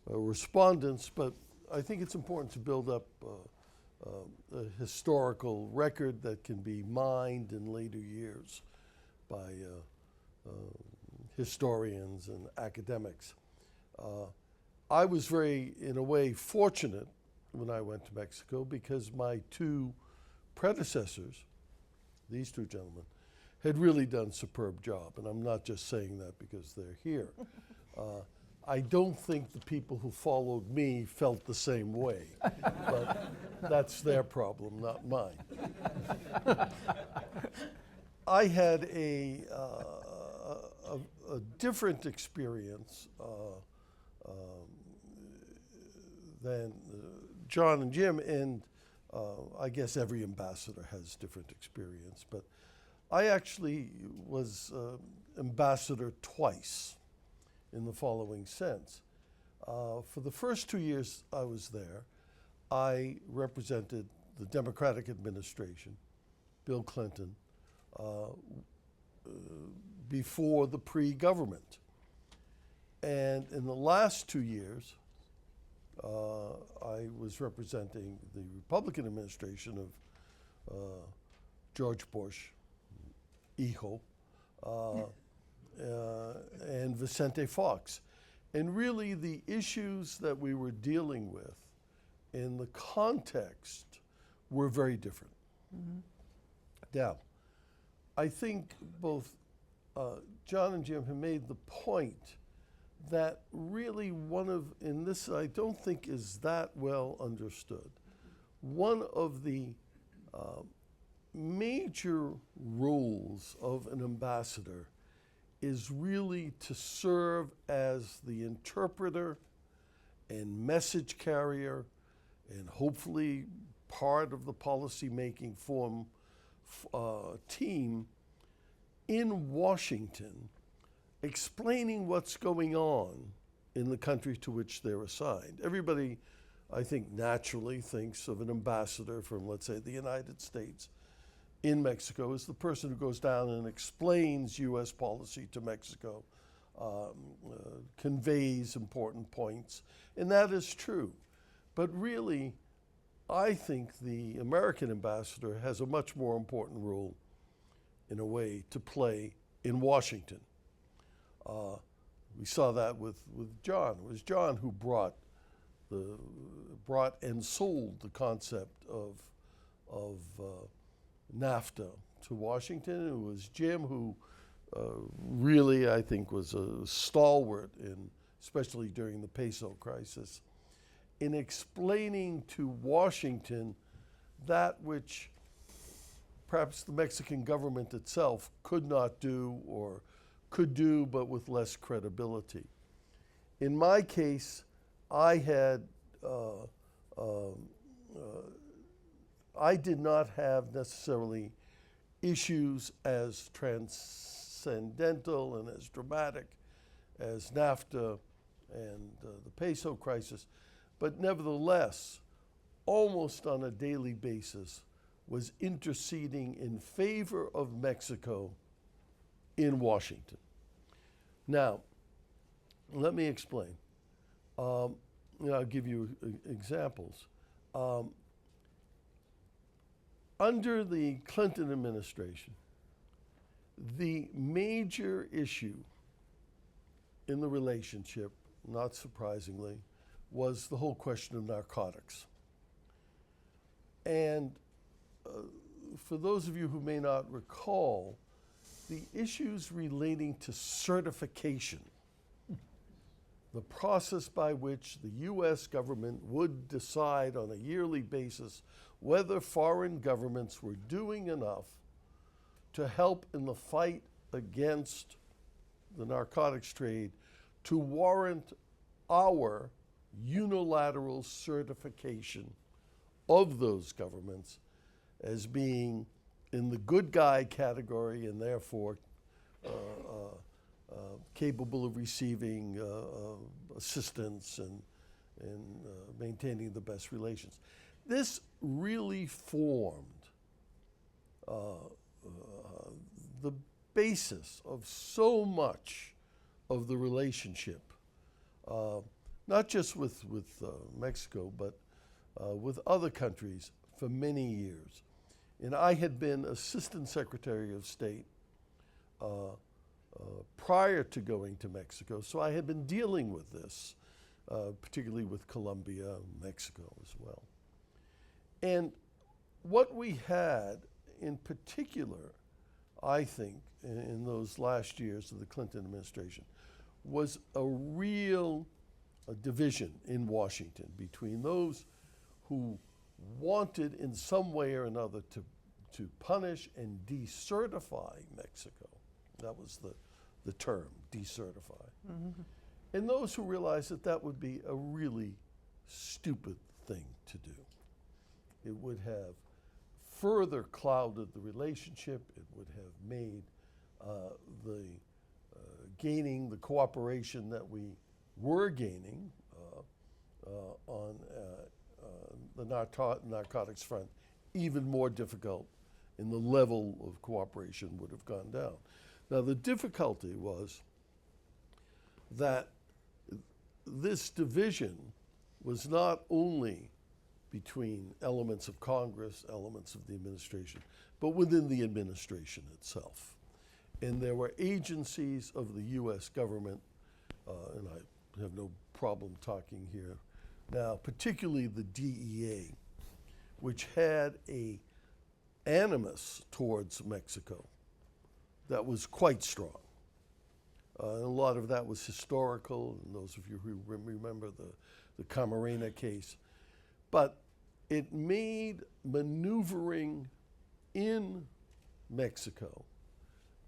respondents, but I think it's important to build up a historical record that can be mined in later years by historians and academics. I was very, in a way, fortunate when I went to Mexico because my 2 predecessors, these 2 gentlemen, had really done a superb job. And I'm not just saying that because they're here. I don't think the people who followed me felt the same way, but that's their problem, not mine. I had a different experience than John and Jim, and I guess every ambassador has different experience, but I actually was ambassador twice. in the following sense. For the first 2 years I was there, I represented the Democratic administration, Bill Clinton, before the pre-government. And in the last 2 years, I was representing the Republican administration of George Bush, hijo, and Vicente Fox. And really the issues that we were dealing with in the context were very different. Now, I think both John and Jim have made the point that really and this I don't think is that well understood, one of the major roles of an ambassador is really to serve as the interpreter and message carrier and hopefully part of the policy-making team in Washington, explaining what's going on in the country to which they're assigned. Everybody, I think, naturally thinks of an ambassador from, let's say, the United States in Mexico as the person who goes down and explains U.S. policy to Mexico, conveys important points, and that is true. But really, I think the American ambassador has a much more important role, in a way, to play in Washington. We saw that with John. It was John who brought and sold the concept of NAFTA to Washington. It was Jim who really, I think, was a stalwart especially during the peso crisis, in explaining to Washington that which perhaps the Mexican government itself could not do or could do, but with less credibility. In my case, I did not have necessarily issues as transcendental and as dramatic as NAFTA and the peso crisis, but nevertheless, almost on a daily basis, was interceding in favor of Mexico in Washington. Now, let me explain. I'll give you examples. Under the Clinton administration, the major issue in the relationship, not surprisingly, was the whole question of narcotics. And for those of you who may not recall, the issues relating to certification, the process by which the U.S. government would decide on a yearly basis whether foreign governments were doing enough to help in the fight against the narcotics trade to warrant our unilateral certification of those governments as being in the good guy category and therefore capable of receiving assistance and maintaining the best relations. This really formed the basis of so much of the relationship, not just with Mexico, but with other countries for many years. And I had been Assistant Secretary of State prior to going to Mexico, so I had been dealing with this, particularly with Colombia, Mexico as well. And what we had in particular, I think, in those last years of the Clinton administration, was a real division in Washington between those who wanted in some way or another to punish and decertify Mexico. That was the term, decertify. Mm-hmm. And those who realized that that would be a really stupid thing to do. It would have further clouded the relationship. It would have made the gaining the cooperation that we were gaining on the narcotics front even more difficult, and the level of cooperation would have gone down. Now, the difficulty was that this division was not only between elements of Congress, elements of the administration, but within the administration itself. And there were agencies of the U.S. government, and I have no problem talking here now, particularly the DEA, which had a animus towards Mexico that was quite strong. And a lot of that was historical, and those of you who remember the Camarena case. But it made maneuvering in Mexico,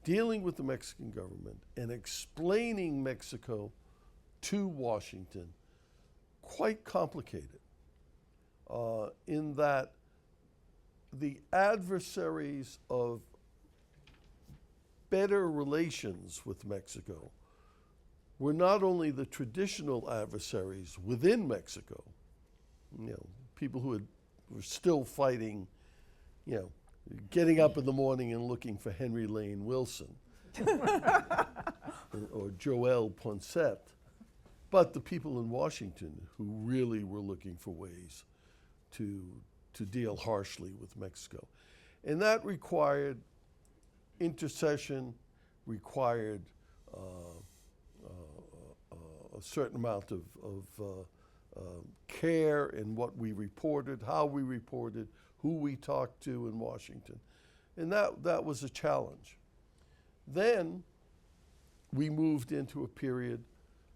dealing with the Mexican government and explaining Mexico to Washington quite complicated, in that the adversaries of better relations with Mexico were not only the traditional adversaries within Mexico, people who were still fighting, getting up in the morning and looking for Henry Lane Wilson or Joel Poinsett, but the people in Washington who really were looking for ways to deal harshly with Mexico. And that required intercession, required a certain amount of care in what we reported, how we reported, who we talked to in Washington. And that was a challenge. Then we moved into a period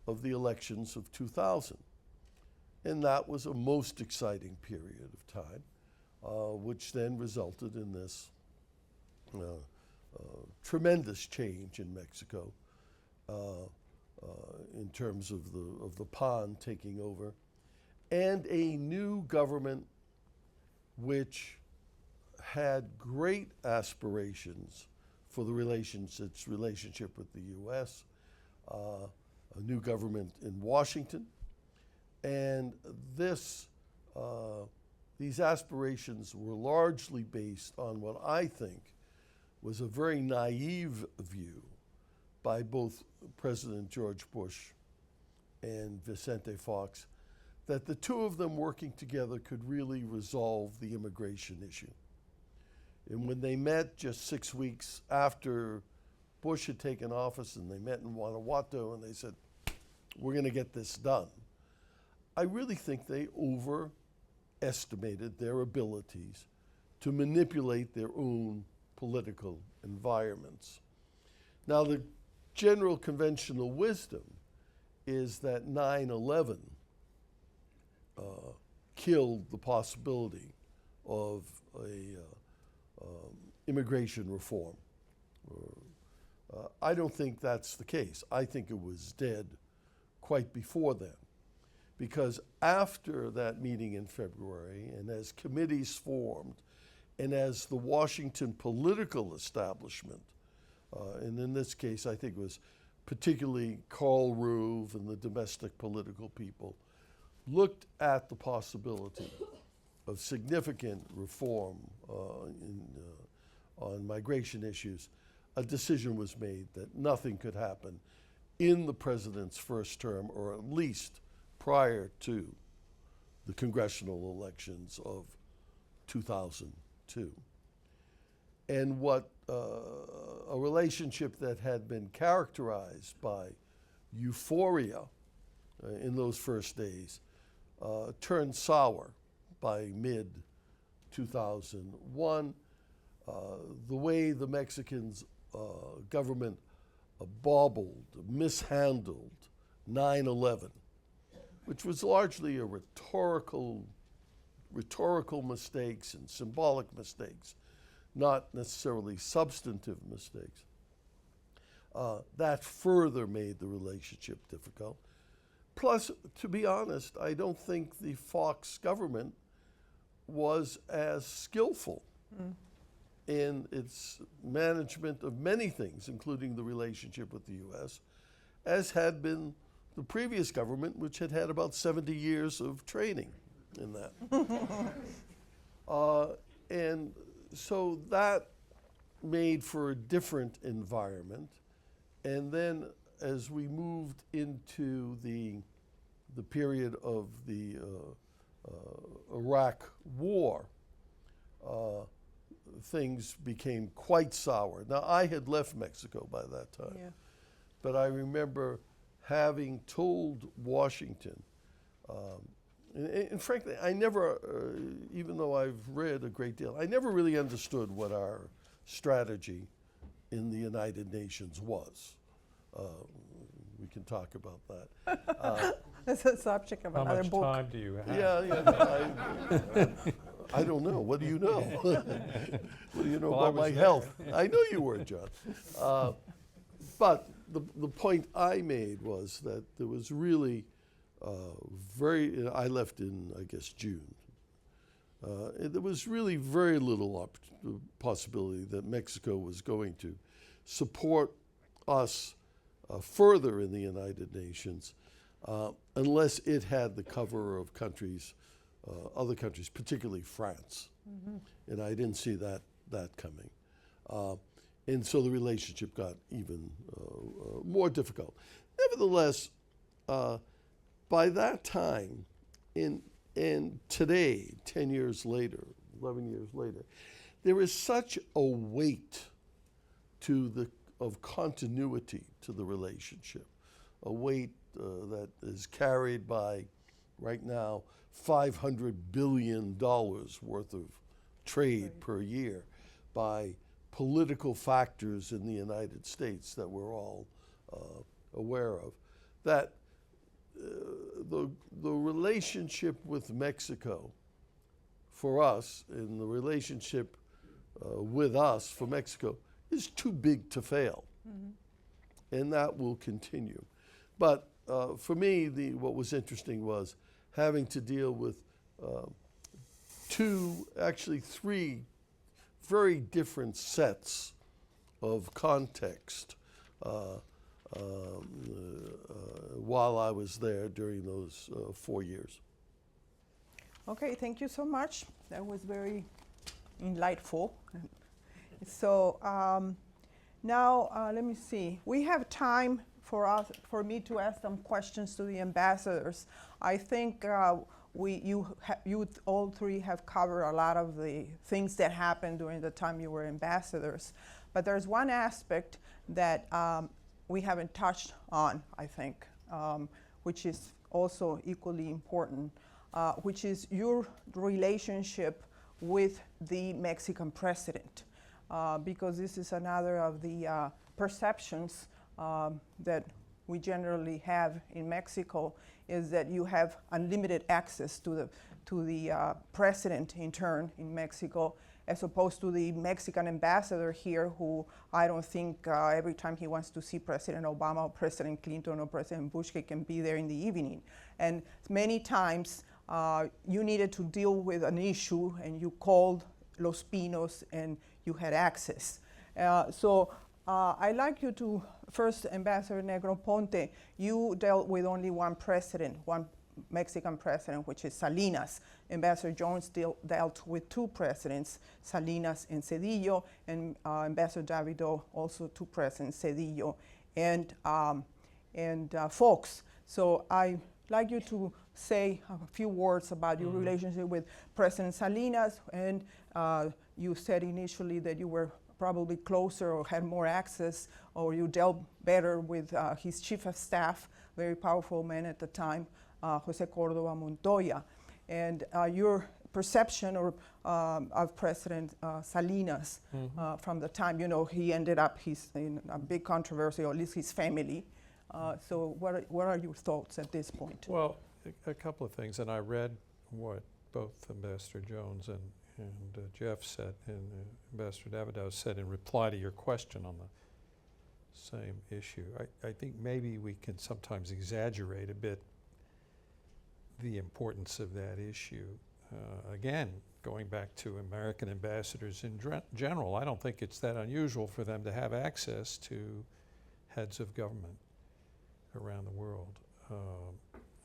of the elections of 2000. And that was a most exciting period of time, which then resulted in this tremendous change in Mexico in terms of the PAN taking over, and a new government which had great aspirations for its relationship with the U.S., a new government in Washington, and these aspirations were largely based on what I think was a very naive view by both President George Bush and Vicente Fox that the two of them working together could really resolve the immigration issue. And when they met just 6 weeks after Bush had taken office, and they met in Guanajuato, and they said, we're going to get this done, I really think they overestimated their abilities to manipulate their own political environments. Now, the general conventional wisdom is that 9/11 killed the possibility of immigration reform. I don't think that's the case. I think it was dead quite before then, because after that meeting in February, and as committees formed, and as the Washington political establishment, and in this case I think it was particularly Karl Rove and the domestic political people, looked at the possibility of significant reform on migration issues, a decision was made that nothing could happen in the president's first term, or at least prior to the congressional elections of 2002. And what a relationship that had been characterized by euphoria in those first days turned sour by mid-2001. The way the Mexicans government baubled, mishandled 9/11, which was largely a rhetorical mistakes and symbolic mistakes, not necessarily substantive mistakes. That further made the relationship difficult. Plus, to be honest, I don't think the Fox government was as skillful in its management of many things, including the relationship with the U.S., as had been the previous government, which had had about 70 years of training in that. And so that made for a different environment. And then as we moved into the period of the Iraq War, things became quite sour. Now, I had left Mexico by that time, Yeah. but I remember having told Washington, and frankly, I never, even though I've read a great deal, I never really understood what our strategy in the United Nations was. We can talk about that. That's a subject of How another much book. time do you have? Yeah. I don't know. What do you know? What do you know Well, I about my was health? I know you were, John. But the point I made was that there was really I left in, I guess, June. There was really very little possibility that Mexico was going to support us further in the United Nations unless it had the cover of countries, other countries, particularly France. And I didn't see that coming. And so the relationship got even more difficult. Nevertheless, by that time, and today, 10 years later, 11 years later, there is such a weight of continuity to the relationship, a weight that is carried by, right now, $500 billion worth of trade per year by political factors in the United States that we're all aware of, that the relationship with Mexico for us and the relationship with us for Mexico is too big to fail. And that will continue. But for me, what was interesting was having to deal with three very different sets of context while I was there during those 4 years. Okay, thank you so much. That was very enlightful. So now let me see. We have time for me to ask some questions to the ambassadors. I think you all three have covered a lot of the things that happened during the time you were ambassadors. But there's one aspect that we haven't touched on, I think, which is also equally important, which is your relationship with the Mexican president, because this is another of the perceptions that we generally have in Mexico, is that you have unlimited access to the president in turn in Mexico, as opposed to the Mexican ambassador here, who I don't think every time he wants to see President Obama or President Clinton or President Bush, he can be there in the evening. And many times you needed to deal with an issue and you called Los Pinos and you had access. So I'd like you to, first, Ambassador Negroponte, you dealt with only one president, one Mexican president, which is Salinas. Ambassador Jones dealt with two presidents, Salinas and Cedillo, and Ambassador Davido also two presidents, Cedillo and Fox. So I'd like you to say a few words about your relationship with President Salinas, and you said initially that you were probably closer or had more access, or you dealt better with his chief of staff, very powerful man at the time, Jose Cordova Montoya. And your perception of President Salinas from the time, he ended up in a big controversy, or at least his family. So what are your thoughts at this point? Well, a couple of things, and I read what both Ambassador Jones and Jeff said, and Ambassador Davido said in reply to your question on the same issue. I think maybe we can sometimes exaggerate a bit the importance of that issue. Again, going back to American ambassadors in general, I don't think it's that unusual for them to have access to heads of government. around the world.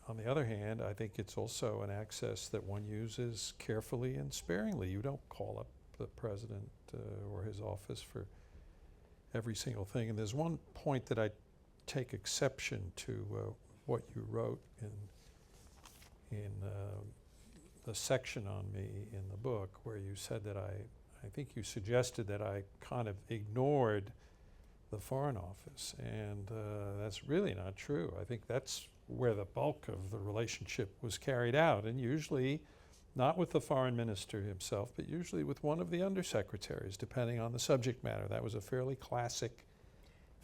On the other hand, I think it's also an access that one uses carefully and sparingly. You don't call up the president or his office for every single thing. And there's one point that I take exception to what you wrote in the section on me in the book, where you said that I think you suggested that I kind of ignored the Foreign Office, and that's really not true. I think that's where the bulk of the relationship was carried out, and usually not with the foreign minister himself, but usually with one of the undersecretaries, depending on the subject matter. That was a fairly classic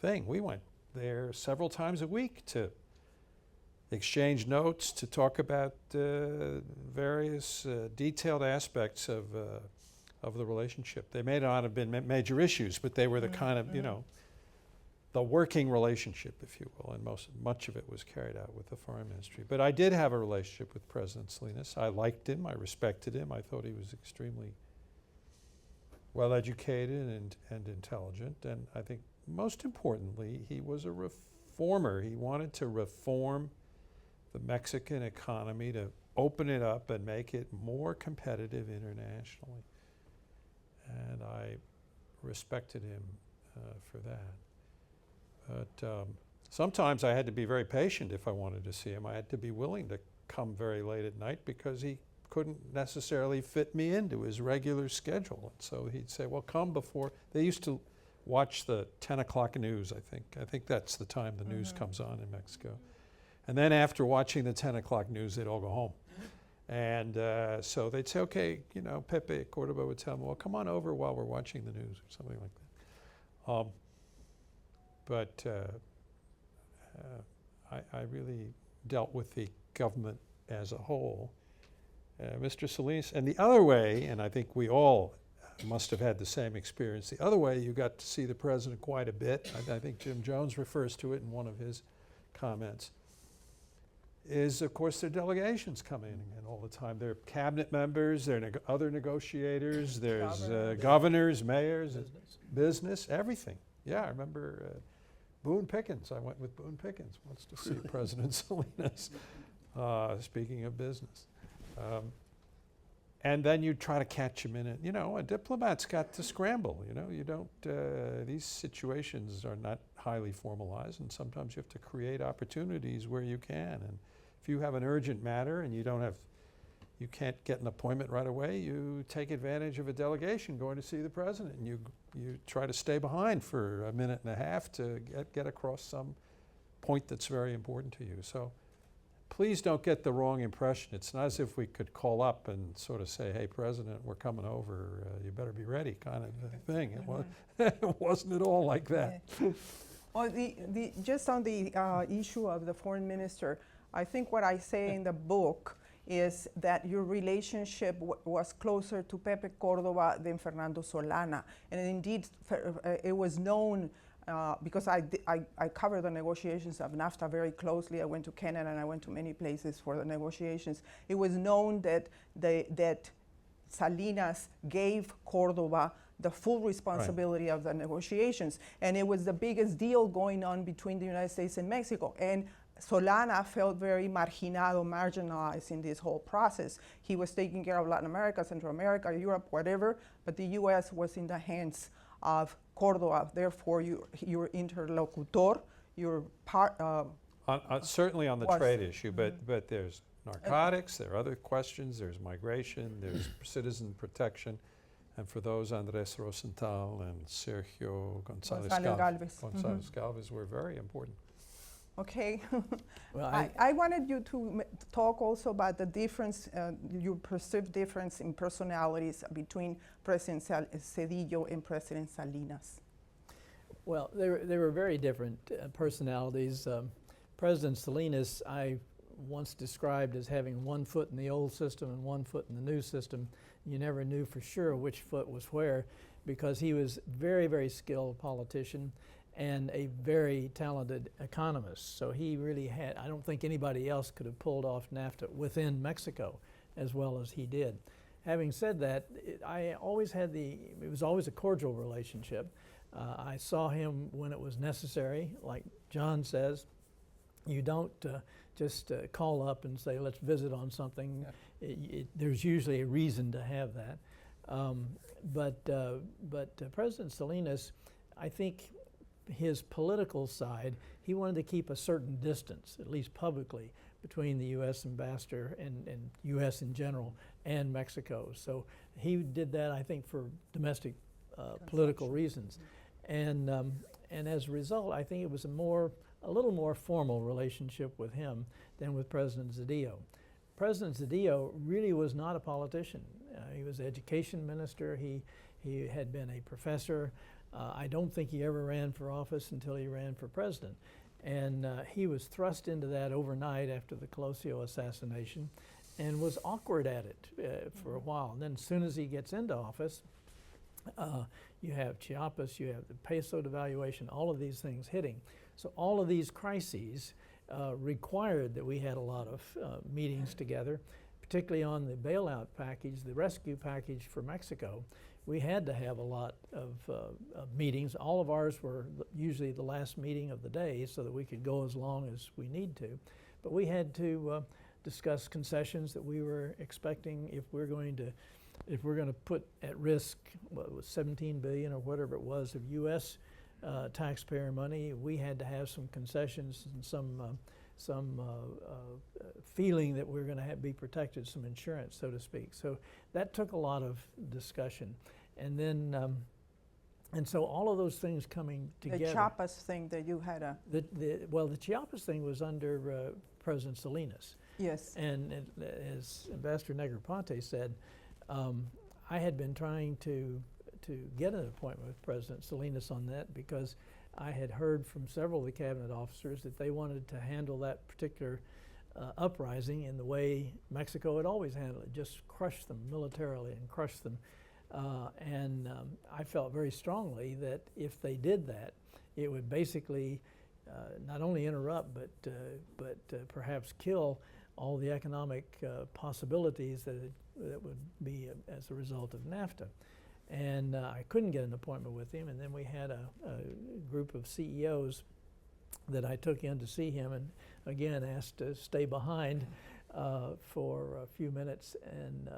thing. We went there several times a week to exchange notes, to talk about various detailed aspects of the relationship. They may not have been major issues, but they were the kind of, you know, the working relationship, if you will, and much of it was carried out with the foreign ministry. But I did have a relationship with President Salinas. I liked him, I respected him, I thought he was extremely well educated and intelligent, and I think most importantly, he was a reformer. He wanted to reform the Mexican economy, to open it up and make it more competitive internationally. And I respected him for that. But sometimes I had to be very patient if I wanted to see him. I had to be willing to come very late at night because he couldn't necessarily fit me into his regular schedule. And so he'd say, well, come before. They used to watch the 10 o'clock news, I think. I think that's the time the news comes on in Mexico. And then after watching the 10 o'clock news, they'd all go home. And so they'd say, okay, you know, Pepe Cordoba would tell them, well, come on over while we're watching the news, or something like that. But I really dealt with the government as a whole. Mr. Salinas, and the other way, and I think we all must have had the same experience, the other way you got to see the president quite a bit, I think Jim Jones refers to it in one of his comments, is of course their delegations come in all the time. There are cabinet members, there are other negotiators, there's governors, mayors, business, everything. Yeah, I remember Boone Pickens. I went with Boone Pickens once to see President Salinas, speaking of business. And then you try to catch him in it. You know, a diplomat's got to scramble. You know, you don't, these situations are not highly formalized, and sometimes you have to create opportunities where you can. And if you have an urgent matter and you can't get an appointment right away, you take advantage of a delegation going to see the president, and you try to stay behind for a minute and a half to get across some point that's very important to you. So please don't get the wrong impression. It's not as if we could call up and sort of say, hey, President, we're coming over, you better be ready, kind of a thing. It wasn't at all like that. Well, just on the issue of the foreign minister, I think what I say in the book is that your relationship was closer to Pepe Cordova than Fernando Solana. And indeed, it was known because I covered the negotiations of NAFTA very closely. I went to Canada and I went to many places for the negotiations. It was known that that Salinas gave Cordova the full responsibility of the negotiations. And it was the biggest deal going on between the United States and Mexico. And Solana felt very marginalized in this whole process. He was taking care of Latin America, Central America, Europe, whatever, but the U.S. was in the hands of Cordova. Therefore, your interlocutor, your part. Certainly on the trade issue, but there's narcotics, there are other questions, there's migration, there's citizen protection, and for those, Andres Rosenthal and Sergio González Galvez were very important. Okay. Well, I wanted you to talk also about the difference, your perceived difference in personalities between President Cedillo and President Salinas. Well, they were very different personalities. President Salinas, I once described as having one foot in the old system and one foot in the new system. You never knew for sure which foot was where, because he was very, very skilled politician and a very talented economist. So he really had, I don't think anybody else could have pulled off NAFTA within Mexico as well as he did. Having said that, it was always a cordial relationship. I saw him when it was necessary, like John says. You don't just call up and say, let's visit on something. Yeah. There's usually a reason to have that. But President Salinas, I think his political side, he wanted to keep a certain distance, at least publicly, between the U.S. ambassador and U.S. in general and Mexico. So he did that, I think, for domestic political reasons. And as a result, I think it was a little more formal relationship with him than with President Zedillo. President Zedillo really was not a politician. He was education minister. He had been a professor. I don't think he ever ran for office until he ran for president. And he was thrust into that overnight after the Colosio assassination and was awkward at it for a while. And then as soon as he gets into office, you have Chiapas, you have the peso devaluation, all of these things hitting. So all of these crises required that we had a lot of meetings together, particularly on the bailout package, the rescue package for Mexico. We had to have a lot of meetings. All of ours were usually the last meeting of the day so that we could go as long as we need to. But we had to discuss concessions that we were expecting if we're going to put at risk what was $17 billion or whatever it was of U.S. Taxpayer money. We had to have some concessions and some feeling that we're going to be protected, some insurance, so to speak. So that took a lot of discussion. And then, and so all of those things coming together. The Chiapas thing that you had a... Well, the Chiapas thing was under President Salinas. Yes. And as Ambassador Negroponte said, I had been trying to get an appointment with President Salinas on that because I had heard from several of the cabinet officers that they wanted to handle that particular uprising in the way Mexico had always handled it, just crush them militarily and crush them. And I felt very strongly that if they did that, it would basically not only interrupt but perhaps kill all the economic possibilities that would be as a result of NAFTA. And I couldn't get an appointment with him, and then we had a group of CEOs that I took in to see him, and again asked to stay behind for a few minutes, and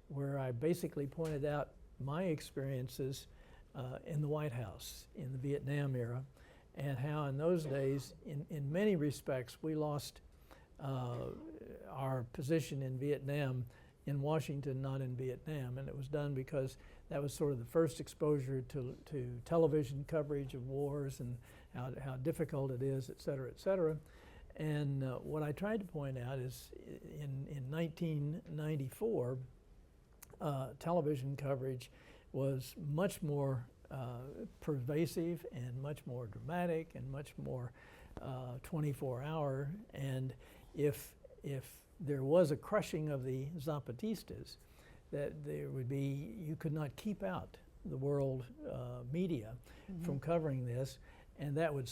where I basically pointed out my experiences in the White House in the Vietnam era, and how in those days, in many respects, we lost our position in Vietnam in Washington, not in Vietnam, and it was done because that was sort of the first exposure to television coverage of wars and how difficult it is, et cetera, et cetera. And what I tried to point out is in 1994, television coverage was much more pervasive and much more dramatic and much more 24-hour. And if there was a crushing of the Zapatistas, that there would be, you could not keep out the world media from covering this, and that would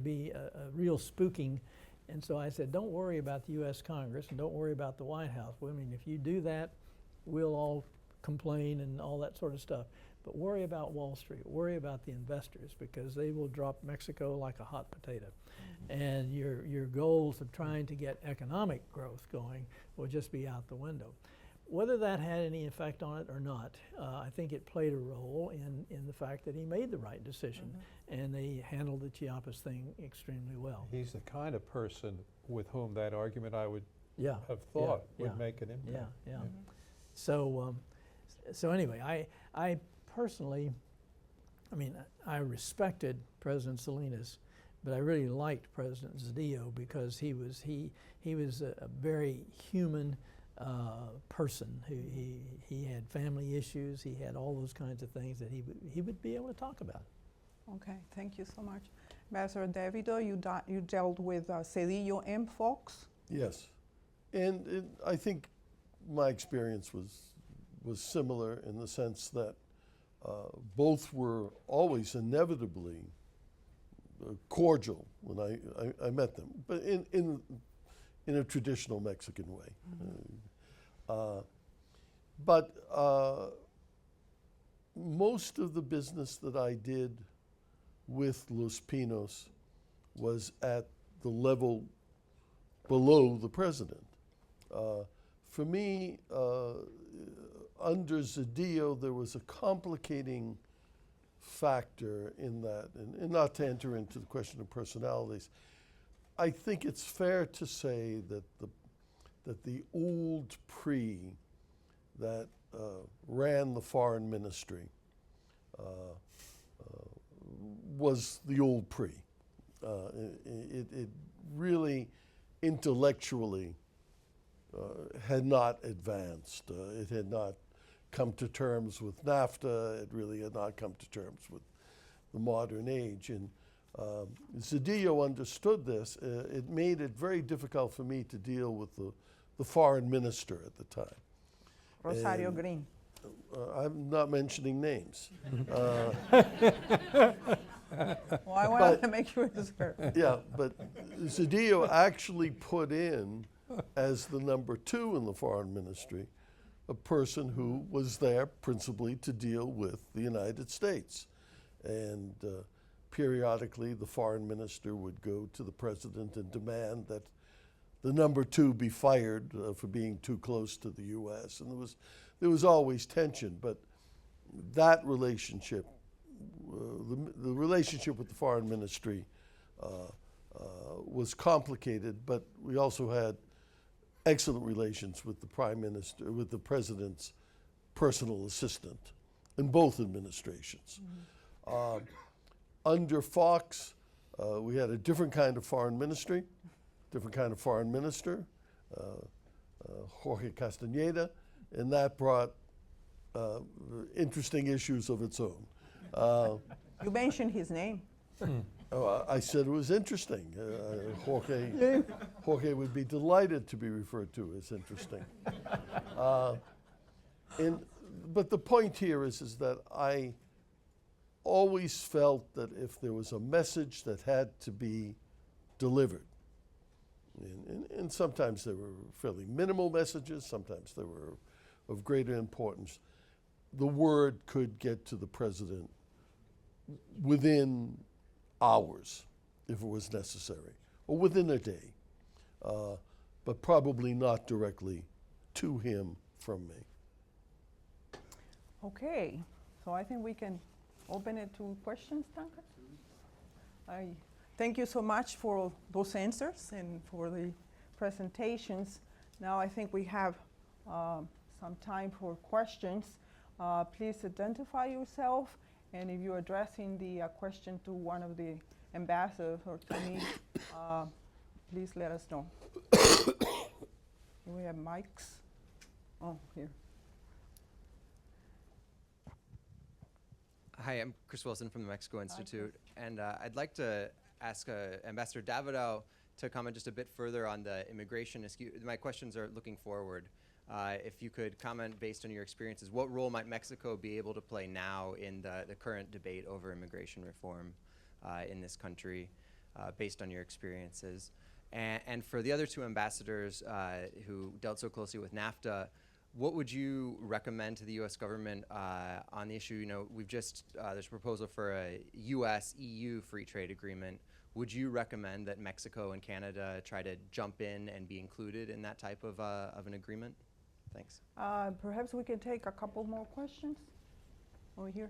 be a real spooking. And so I said, don't worry about the U.S. Congress and don't worry about the White House. I mean, if you do that, we'll all complain and all that sort of stuff. But worry about Wall Street, worry about the investors, because they will drop Mexico like a hot potato. And your goals of trying to get economic growth going will just be out the window. Whether that had any effect on it or not, I think it played a role in the fact that he made the right decision, and they handled the Chiapas thing extremely well. He's the kind of person with whom that argument I would have thought would make an impact. So, so anyway, I personally, I mean, I respected President Salinas, but I really liked President Zedillo because he was a very human person. He had family issues. He had all those kinds of things that he would be able to talk about. Okay, thank you so much. Ambassador Davido, you dealt with Zedillo and Fox? Yes, and I think my experience was similar in the sense that both were always inevitably cordial when I met them, but in a traditional Mexican way. But most of the business that I did with Los Pinos was at the level below the president. For me, under Zedillo, there was a complicating factor in that, and not to enter into the question of personalities. I think it's fair to say that the old PRI that ran the foreign ministry was the old PRI. It really intellectually had not advanced. It had not come to terms with NAFTA. It really had not come to terms with the modern age. And Zedillo understood this. It made it very difficult for me to deal with the foreign minister at the time. Rosario Green. I'm not mentioning names. Well, I wanted to make sure it's her. Yeah, but Zedillo actually put in, as the number 2 in the foreign ministry, a person who was there principally to deal with the United States. And periodically, the foreign minister would go to the president and demand that the number 2 be fired for being too close to the U.S. And there was always tension, but that relationship, the relationship with the foreign ministry was complicated, but we also had excellent relations with the prime minister, with the president's personal assistant in both administrations. Under Fox, we had a different kind of foreign ministry, different kind of foreign minister, Jorge Castañeda, and that brought interesting issues of its own. You mentioned his name. I said it was interesting. Jorge would be delighted to be referred to as interesting. But the point here is that I always felt that if there was a message that had to be delivered, and sometimes they were fairly minimal messages, sometimes they were of greater importance, the word could get to the president within hours, if it was necessary, or within a day, but probably not directly to him from me. Okay, so I think we can open it to questions, Duncan. I thank you so much for those answers and for the presentations. Now I think we have some time for questions. Please identify yourself, and if you're addressing the question to one of the ambassadors or to me, please let us know. Do we have mics? Oh, here. Hi, I'm Chris Wilson from the Mexico Institute, and I'd like to ask Ambassador Davidow to comment just a bit further on the immigration issue. My questions are looking forward. If you could comment based on your experiences, what role might Mexico be able to play now in the current debate over immigration reform in this country, based on your experiences? And for the other 2 ambassadors who dealt so closely with NAFTA, what would you recommend to the U.S. government on the issue? You know, we've just, there's a proposal for a U.S.-EU free trade agreement. Would you recommend that Mexico and Canada try to jump in and be included in that type of an agreement? Thanks. Perhaps we can take a couple more questions over here.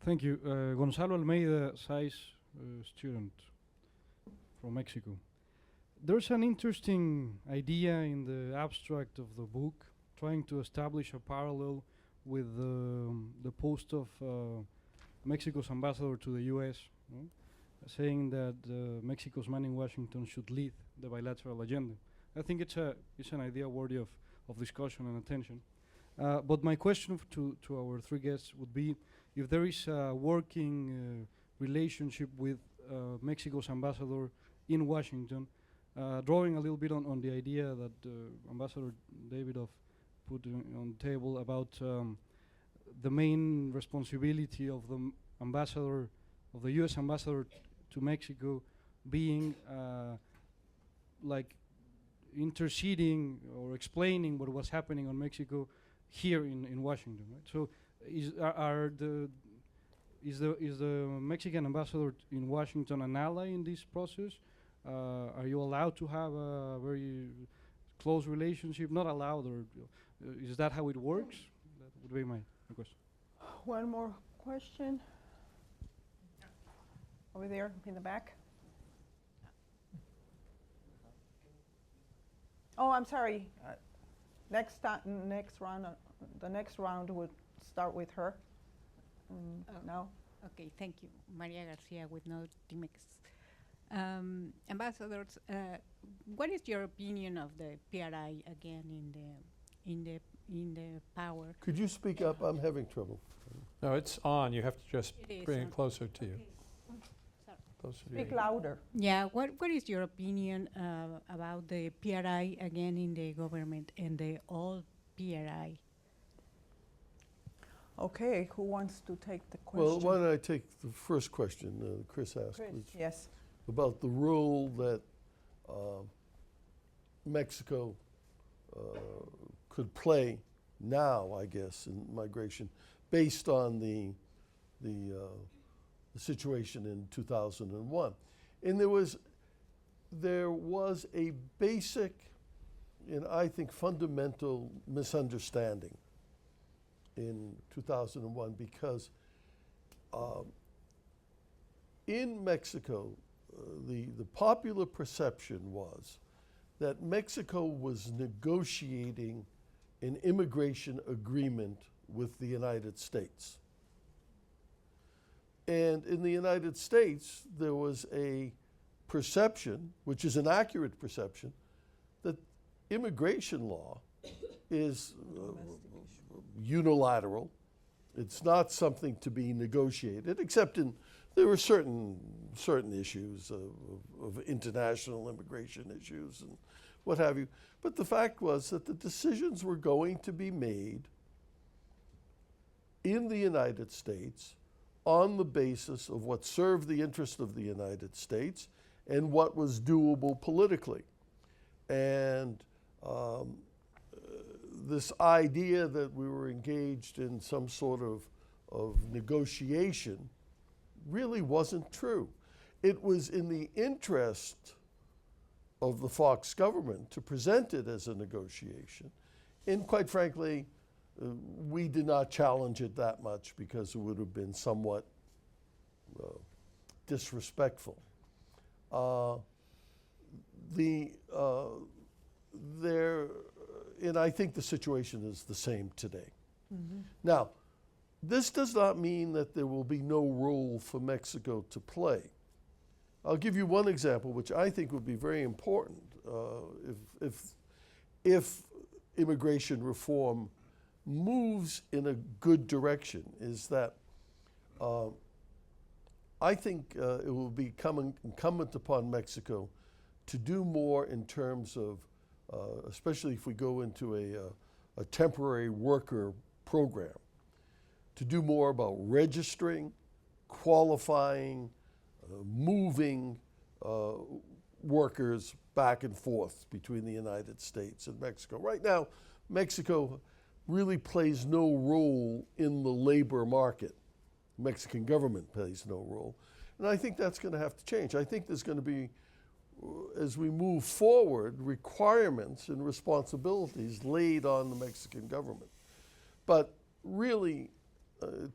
Thank you. Gonzalo Almeida, SAIS student from Mexico. There's an interesting idea in the abstract of the book, trying to establish a parallel with the post of Mexico's ambassador to the U.S., saying that Mexico's man in Washington should lead the bilateral agenda. I think it's an idea worthy of discussion and attention. But my question to our 3 guests would be if there is a working relationship with Mexico's ambassador in Washington, drawing a little bit on the idea that Ambassador Davidow put on the table about the main responsibility of the ambassador, of the U.S. ambassador to Mexico, being like interceding or explaining what was happening on Mexico here in Washington, right? So is the Mexican ambassador in Washington an ally in this process? Are you allowed to have a very close relationship? Not allowed, or is that how it works? That would be my question. One more question. Over there in the back. Oh, I'm sorry. Next round, the next round would start with her. No. Okay, thank you. Maria Garcia with Notimex. Ambassadors, what is your opinion of the PRI again in the power? Could you speak up? I'm having trouble. No, it's on. You have to just It is bring on. it closer to you. Okay. Sorry. Closer to Speak you. louder. Yeah, what is your opinion about the PRI again in the government and the old PRI? Okay, who wants to take the Well, question? why don't I take the first question Chris asked, Chris, which yes. about the role that Mexico could play now, I guess, in migration, based on the situation in 2001. And there was a basic and I think fundamental misunderstanding in 2001 because in Mexico, the popular perception was that Mexico was negotiating an immigration agreement with the United States. And in the United States, there was a perception, which is an accurate perception, that immigration law is unilateral. It's not something to be negotiated, except there were certain issues of international immigration issues and what have you. But the fact was that the decisions were going to be made in the United States on the basis of what served the interest of the United States and what was doable politically. And this idea that we were engaged in some sort of negotiation really wasn't true. It was in the interest of the Fox government to present it as a negotiation. And quite frankly, we did not challenge it that much because it would have been somewhat disrespectful. And I think the situation is the same today. Mm-hmm. Now, this does not mean that there will be no role for Mexico to play. I'll give you one example, which I think would be very important if immigration reform moves in a good direction, is that I think it will become incumbent upon Mexico to do more in terms of, especially if we go into a temporary worker program, to do more about registering, qualifying, moving workers back and forth between the United States and Mexico. Right now, Mexico really plays no role in the labor market. Mexican government plays no role. And I think that's going to have to change. I think there's going to be, as we move forward, requirements and responsibilities laid on the Mexican government. But really,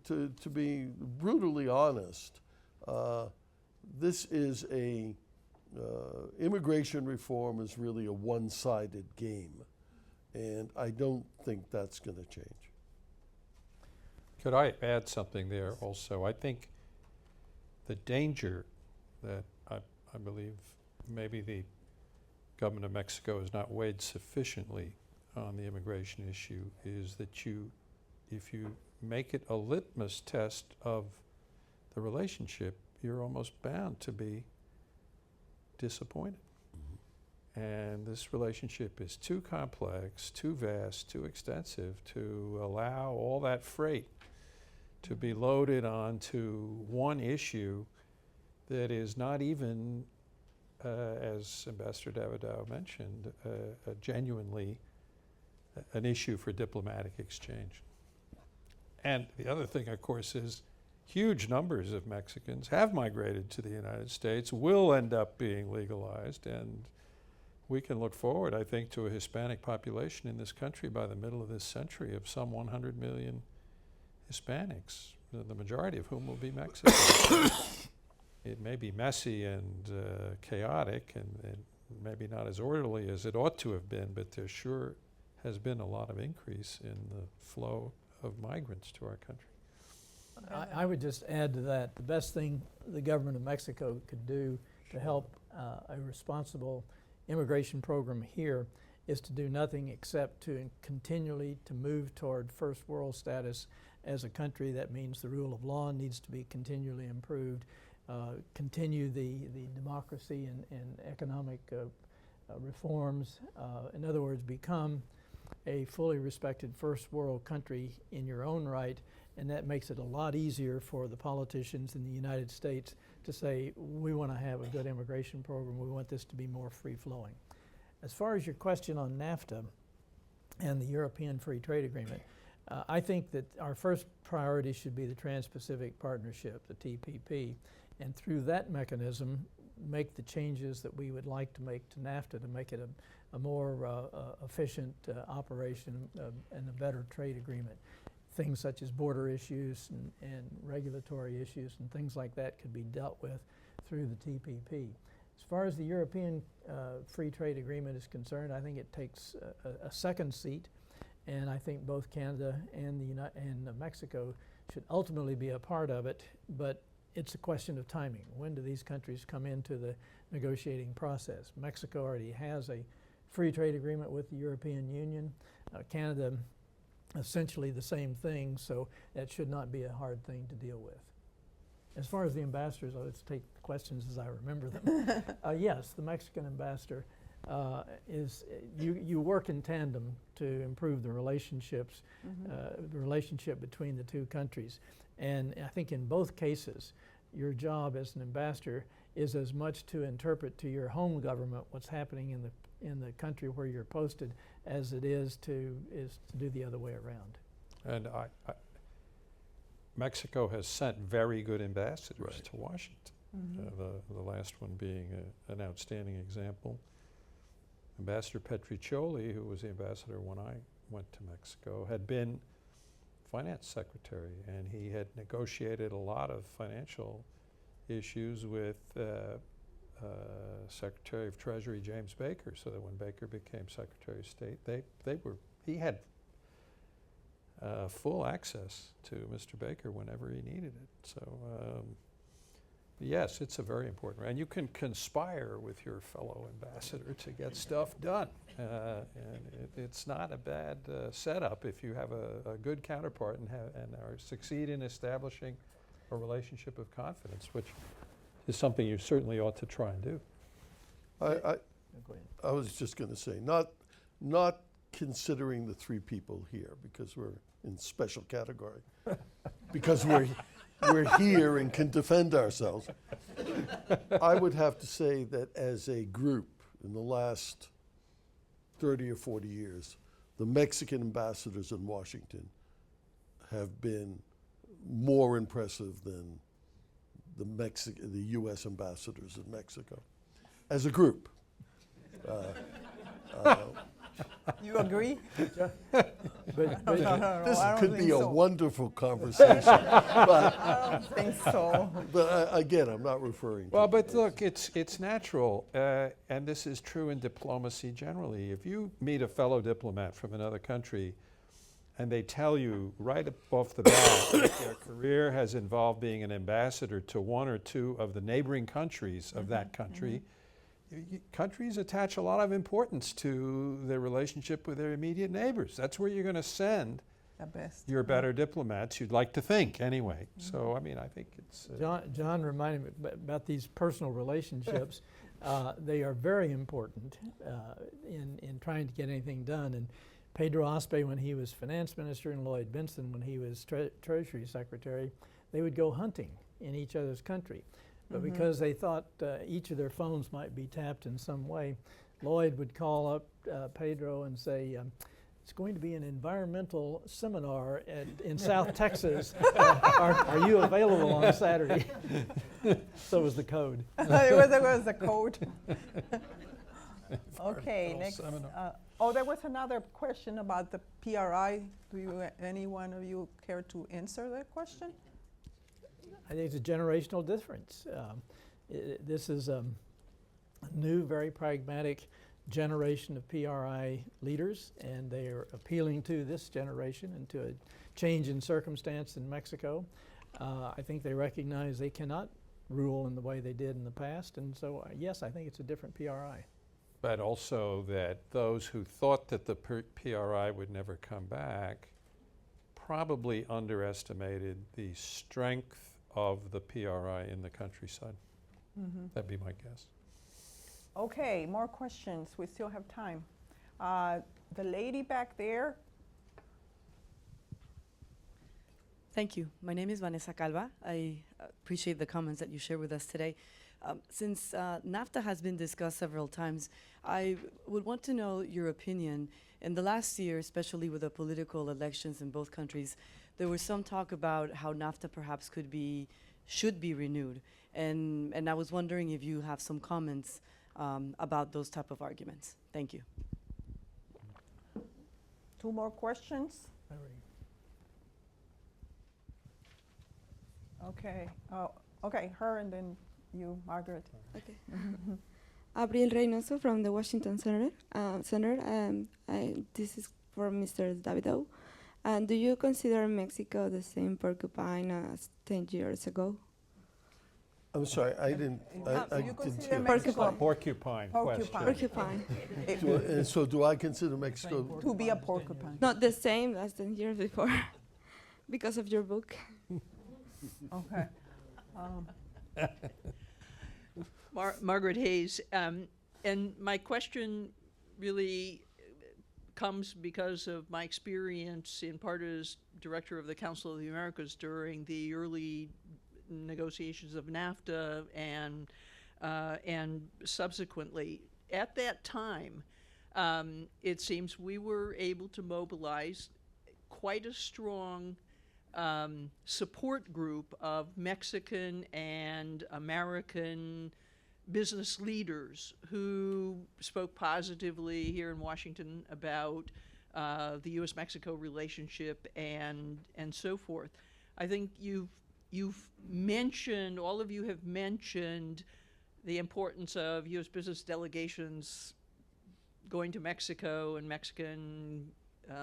to be brutally honest, this is immigration reform is really a one-sided game. And I don't think that's going to change. Could I add something there also? I think the danger that I believe maybe the government of Mexico has not weighed sufficiently on the immigration issue is that if you make it a litmus test of the relationship, you're almost bound to be disappointed. And this relationship is too complex, too vast, too extensive to allow all that freight to be loaded onto one issue that is not even, as Ambassador Davidow mentioned, genuinely an issue for diplomatic exchange. And the other thing, of course, is huge numbers of Mexicans have migrated to the United States, will end up being legalized, and we can look forward, I think, to a Hispanic population in this country by the middle of this century of some 100 million Hispanics, the majority of whom will be Mexican. It may be messy and chaotic and maybe not as orderly as it ought to have been, but there sure has been a lot of increase in the flow of migrants to our country. I would just add to that, the best thing the government of Mexico could do to help a responsible immigration program here is to do nothing except to continually to move toward first world status as a country. That means the rule of law needs to be continually improved, continue the democracy and economic reforms. In other words, become a fully respected first world country in your own right, and that makes it a lot easier for the politicians in the United States to say, we want to have a good immigration program, we want this to be more free-flowing. As far as your question on NAFTA and the European Free Trade Agreement, I think that our first priority should be the Trans-Pacific Partnership, the TPP, and through that mechanism make the changes that we would like to make to NAFTA to make it a more efficient operation and a better trade agreement. Things such as border issues and regulatory issues and things like that could be dealt with through the TPP. As far as the European Free Trade Agreement is concerned, I think it takes a second seat, and I think both Canada and Mexico should ultimately be a part of it, but it's a question of timing. When do these countries come into the negotiating process? Mexico already has a free trade agreement with the European Union. Canada, essentially the same thing, so that should not be a hard thing to deal with. As far as the ambassadors, let's take questions as I remember them. Yes, the Mexican ambassador you work in tandem to improve the relationships, the relationship between the two countries. And I think in both cases, your job as an ambassador is as much to interpret to your home government what's happening in the country where you're posted as it is to do the other way around. And Mexico has sent very good ambassadors to Washington. The last one being an outstanding example. Ambassador Petriccioli, who was the ambassador when I went to Mexico, had been finance secretary, and he had negotiated a lot of financial issues with Secretary of Treasury James Baker, so that when Baker became Secretary of State, he had full access to Mr. Baker whenever he needed it. So yes, it's a very important, and you can conspire with your fellow ambassador to get stuff done. And it's not a bad setup if you have a good counterpart and succeed in establishing a relationship of confidence, which is something you certainly ought to try and do. I was just going to say, not considering the three people here, because we're in special category, because we're here and can defend ourselves. I would have to say that as a group in the last 30 or 40 years, the Mexican ambassadors in Washington have been more impressive than the U.S. ambassadors in Mexico, as a group. You agree? This could be a wonderful conversation, but I don't think so. But again, I'm not referring to. Well, but look, it's natural, and this is true in diplomacy generally. If you meet a fellow diplomat from another country, and they tell you right off the bat that their career has involved being an ambassador to one or two of the neighboring countries of that country, countries attach a lot of importance to their relationship with their immediate neighbors. That's where you're going to send your better diplomats, you'd like to think, anyway. So, I mean, I think it's... John reminded me about these personal relationships. They are very important in trying to get anything done. And Pedro Aspe, when he was finance minister, and Lloyd Bentsen, when he was Treasury Secretary, they would go hunting in each other's country. But because they thought each of their phones might be tapped in some way, Lloyd would call up Pedro and say, it's going to be an environmental seminar in South Texas. Are you available on Saturday? So was the code. It was the code. Okay, next. There was another question about the PRI. Any one of you care to answer that question? I think it's a generational difference. This is a new, very pragmatic generation of PRI leaders, and they are appealing to this generation and to a change in circumstance in Mexico. I think they recognize they cannot rule in the way they did in the past, and so yes, I think it's a different PRI. But also that those who thought that the PRI would never come back probably underestimated the strength of the PRI in the countryside. That'd be my guess. Okay, more questions. We still have time. The lady back there. Thank you. My name is Vanessa Calva. I appreciate the comments that you shared with us today. Since NAFTA has been discussed several times, I would want to know your opinion. In the last year, especially with the political elections in both countries, there was some talk about how NAFTA perhaps should be renewed. And I was wondering if you have some comments about those type of arguments. Thank you. 2 more questions. Okay. Okay, her and then you, Margaret. Okay. Abril Reynoso from the Washington Center. This is for Mr. Davido. Do you consider Mexico the same porcupine as 10 years ago? I'm sorry, I didn't You consider hear. Mexico Porcupine question. Porcupine. And so do I consider Mexico? to be a porcupine? Not the same as 10 years before, because of your book. Okay. Margaret Hayes, and my question really comes because of my experience in part as director of the Council of the Americas during the early negotiations of NAFTA and subsequently. At that time, it seems we were able to mobilize quite a strong support group of Mexican and American business leaders who spoke positively here in Washington about the U.S.-Mexico relationship and so forth. I think you've mentioned, all of you have mentioned the importance of U.S. business delegations going to Mexico and Mexican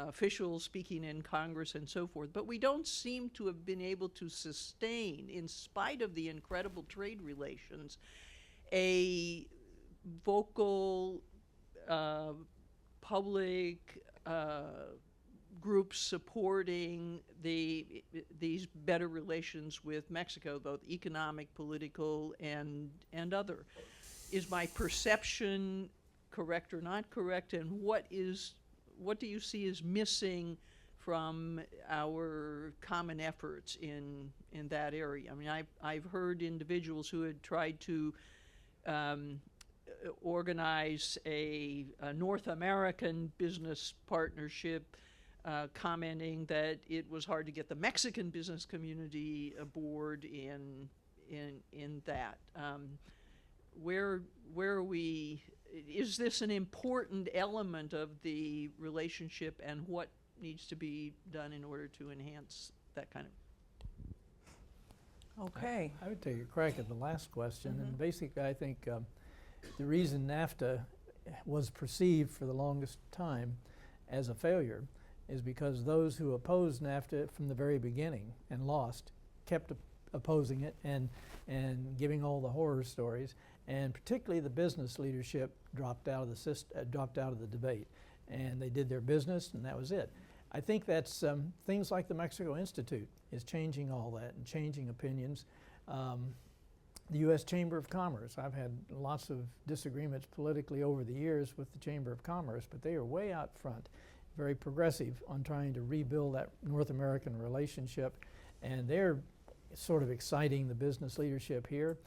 officials speaking in Congress and so forth, but we don't seem to have been able to sustain, in spite of the incredible trade relations, a vocal public group supporting these better relations with Mexico, both economic, political, and other. Is my perception correct or not correct, and what do you see as missing from our common efforts in that area? I mean, I've heard individuals who had tried to organize a North American business partnership, commenting that it was hard to get the Mexican business community aboard in that. Where are we? Is this an important element of the relationship, and what needs to be done in order to enhance that kind of? Okay. I would take a crack at the last question, and basically I think the reason NAFTA was perceived for the longest time as a failure is because those who opposed NAFTA from the very beginning and lost kept opposing it and giving all the horror stories, and particularly the business leadership dropped out of the debate, and they did their business and that was it. I think that's things like the Mexico Institute is changing all that and changing opinions. The U.S. Chamber of Commerce, I've had lots of disagreements politically over the years with the Chamber of Commerce, but they are way out front, very progressive on trying to rebuild that North American relationship, and they're sort of exciting the business leadership here.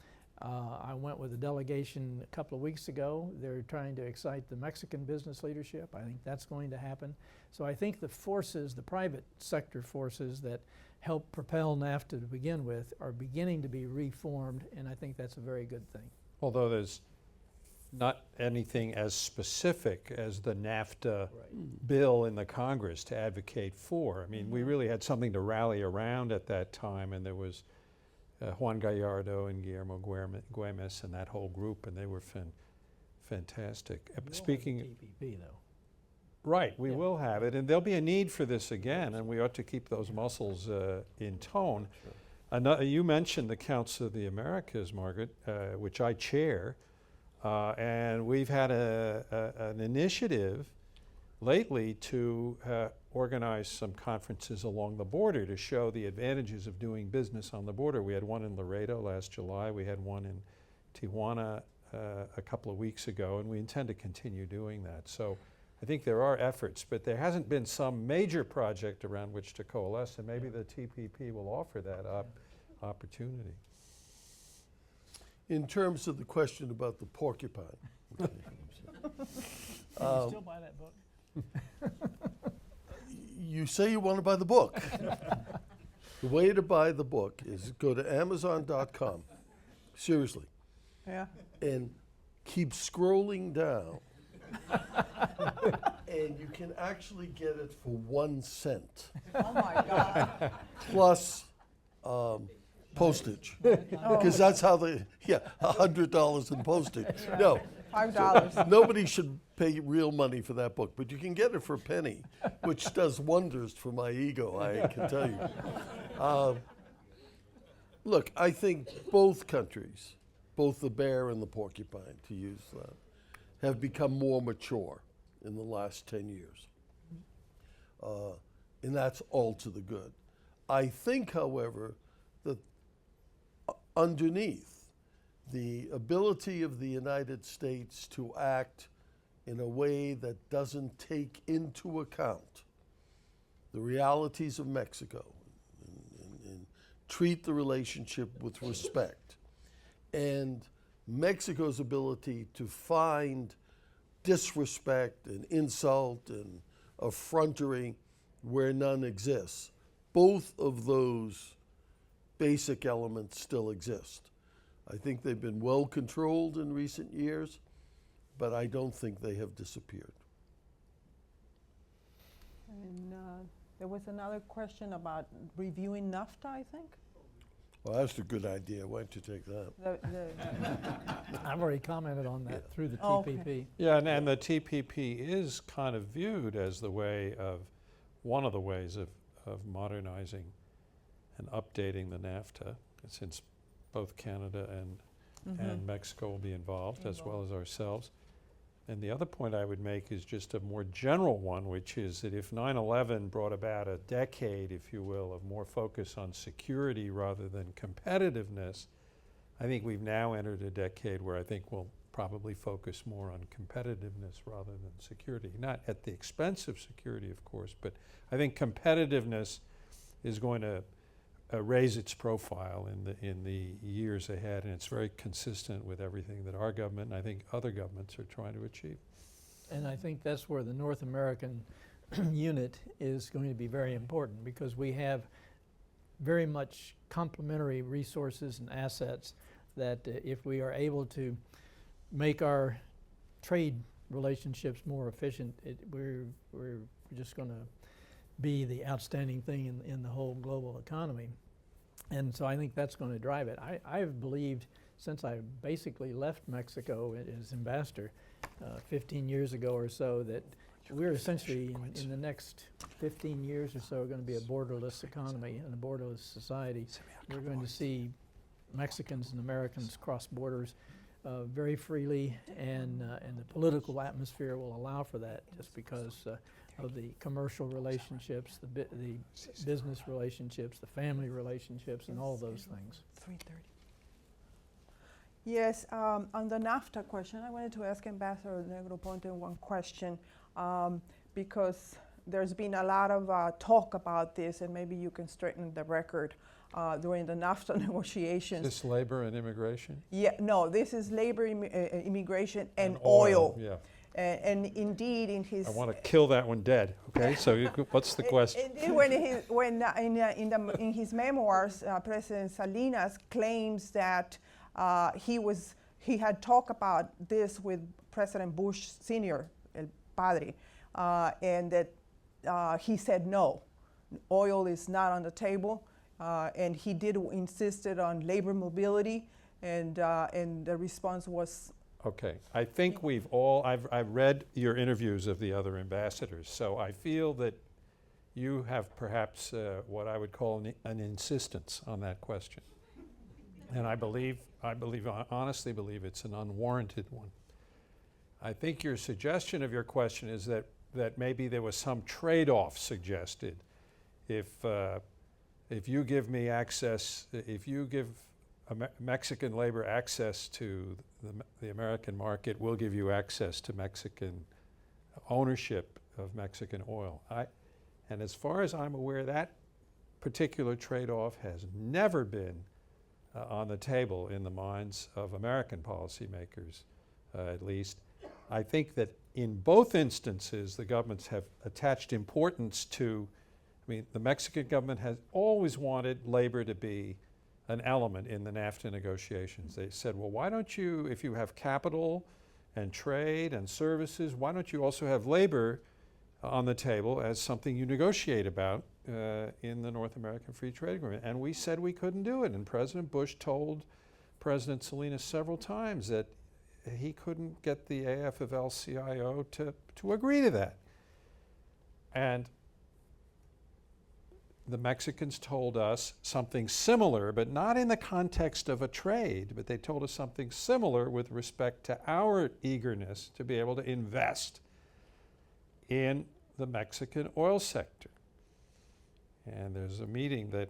I went with a delegation a couple of weeks ago. They're trying to excite the Mexican business leadership. I think that's going to happen. So I think the forces, the private sector forces that helped propel NAFTA to begin with, are beginning to be reformed, and I think that's a very good thing. Although there's not anything as specific as the NAFTA bill in the Congress to advocate for. I mean, we really had something to rally around at that time, and there was Juan Gallardo and Guillermo Güemes and that whole group, and they were fantastic. Speaking TPP, though. Right, we will have it, and there'll be a need for this again, and we ought to keep those muscles in tone. You mentioned the Council of the Americas, Margaret, which I chair, and we've had an initiative lately to organize some conferences along the border to show the advantages of doing business on the border. We had one in Laredo last July, we had one in Tijuana a couple of weeks ago, and we intend to continue doing that. So I think there are efforts, but there hasn't been some major project around which to coalesce, and maybe the TPP will offer that opportunity. In terms of the question about the porcupine. Can you still buy that book? You say you want to buy the book. The way to buy the book is go to Amazon.com, seriously, Yeah. and keep scrolling down. And you can actually get it for 1 cent. Oh my God. Plus postage. Because that's how they, $100 in postage. No, $5. nobody should pay real money for that book, but you can get it for a penny, which does wonders for my ego, I can tell you. Look, I think both countries, both the bear and the porcupine, to use that, have become more mature in the last 10 years. And that's all to the good. I think, however, that underneath, the ability of the United States to act in a way that doesn't take into account the realities of Mexico and treat the relationship with respect, and Mexico's ability to find disrespect and insult and effrontery where none exists. Both of those basic elements still exist. I think they've been well controlled in recent years, but I don't think they have disappeared. And there was another question about reviewing NAFTA, I think. Well, that's a good idea. Why don't you take that? I've already commented on that through the Oh, TPP. okay. Yeah, and the TPP is kind of viewed as the way of, one of the ways of modernizing and updating the NAFTA, since both Canada and Mexico will be involved, as well as ourselves. And the other point I would make is just a more general one, which is that if 9/11 brought about a decade, if you will, of more focus on security rather than competitiveness, I think we've now entered a decade where I think we'll probably focus more on competitiveness rather than security. Not at the expense of security, of course, but I think competitiveness is going to raise its profile in the years ahead, and it's very consistent with everything that our government and I think other governments are trying to achieve. And I think that's where the North American unit is going to be very important, because we have very much complementary resources and assets that if we are able to make our trade relationships more efficient, we're just going to be the outstanding thing in the whole global economy. And so I think that's going to drive it. I've believed since I basically left Mexico as ambassador 15 years ago or so that we're essentially in the next 15 years or so going to be a borderless economy and a borderless society. We're going to see Mexicans and Americans cross borders very freely, and the political atmosphere will allow for that, just because of the commercial relationships, the business relationships, the family relationships, and all those things. 3:30. Yes, on the NAFTA question, I wanted to ask Ambassador Negroponte one question, because there's been a lot of talk about this, and maybe you can straighten the record. during the NAFTA negotiations. Is this labor and immigration? Yeah, no, this is labor, immigration, and oil, oil. yeah. And indeed, in his I want to kill that one dead. Okay, so what's the question? Indeed, in his memoirs, President Salinas claims that he had talked about this with President Bush Sr., El Padre, and that he said no, oil is not on the table, and he did insisted on labor mobility, and the response was. Okay, I think I've read your interviews of the other ambassadors, so I feel that you have perhaps what I would call an insistence on that question. And I honestly believe it's an unwarranted one. I think your suggestion of your question is that maybe there was some trade-off suggested. If you give me access, if you give Mexican labor access to the American market, we'll give you access to Mexican ownership of Mexican oil. And as far as I'm aware, that particular trade-off has never been on the table in the minds of American policymakers, at least. I think that in both instances, the governments have attached importance to, the Mexican government has always wanted labor to be an element in the NAFTA negotiations. They said, well, why don't you, if you have capital and trade and services, why don't you also have labor on the table as something you negotiate about in the North American Free Trade Agreement? And we said we couldn't do it. And President Bush told President Salinas several times that he couldn't get the AFL-CIO to agree to that. And the Mexicans told us something similar, but not in the context of a trade, but they told us something similar with respect to our eagerness to be able to invest in the Mexican oil sector. And there's a meeting that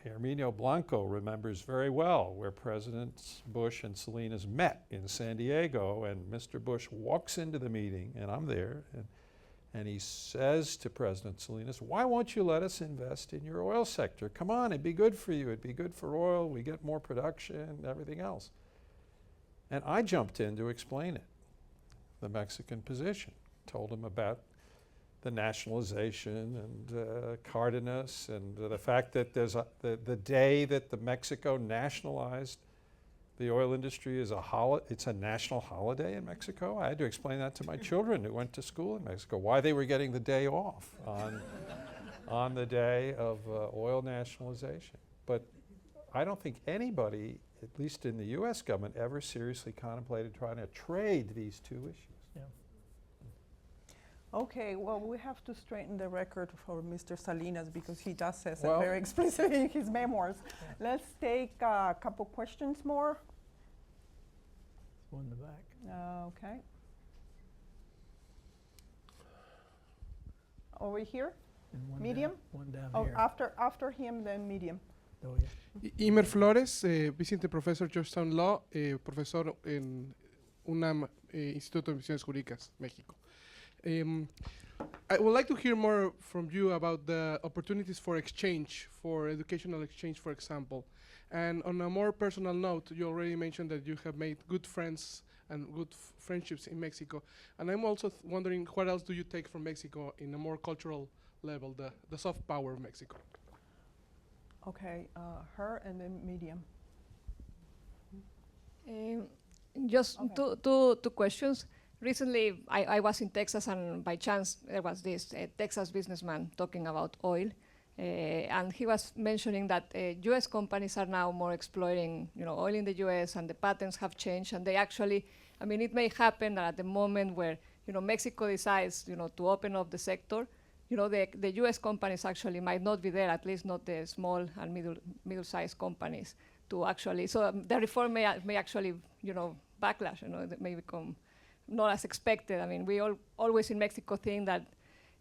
Herminio Blanco remembers very well, where Presidents Bush and Salinas met in San Diego, and Mr. Bush walks into the meeting, and I'm there, and he says to President Salinas, why won't you let us invest in your oil sector? Come on, it'd be good for you, it'd be good for oil, we get more production, everything else. And I jumped in to explain it, the Mexican position, told him about the nationalization and Cardenas and the fact that there's the day that the Mexico nationalized the oil industry is it's a national holiday in Mexico. I had to explain that to my children who went to school in Mexico, why they were getting the day off on the day of oil nationalization. But I don't think anybody, at least in the US government, ever seriously contemplated trying to trade these two issues. Okay, well, we have to straighten the record for Mr. Salinas because he does say it very explicitly in his memoirs. Yeah. Let's take a couple questions more. One in the back. Okay. Over here? And medium? One down here. After him, then medium. Oh, yeah. Imer Flores, Vicente Professor, Georgetown Law, profesor en UNAM, Instituto de Misiones Jurídicas, México. I would like to hear more from you about the opportunities for exchange, for educational exchange, for example. And on a more personal note, you already mentioned that you have made good friends and good friendships in Mexico. And I'm also wondering, what else do you take from Mexico in a more cultural level, the soft power of Mexico? Okay, her and then medium. Just two questions. Recently, I was in Texas, and by chance, there was this Texas businessman talking about oil. And he was mentioning that U.S. companies are now more exploiting, oil in the U.S., and the patents have changed. And they actually, it may happen that at the moment where, Mexico decides, to open up the sector, the U.S. companies actually might not be there, at least not the small and middle-sized companies, to actually. So the reform may actually, backlash. That may become not as expected. We always in Mexico think that,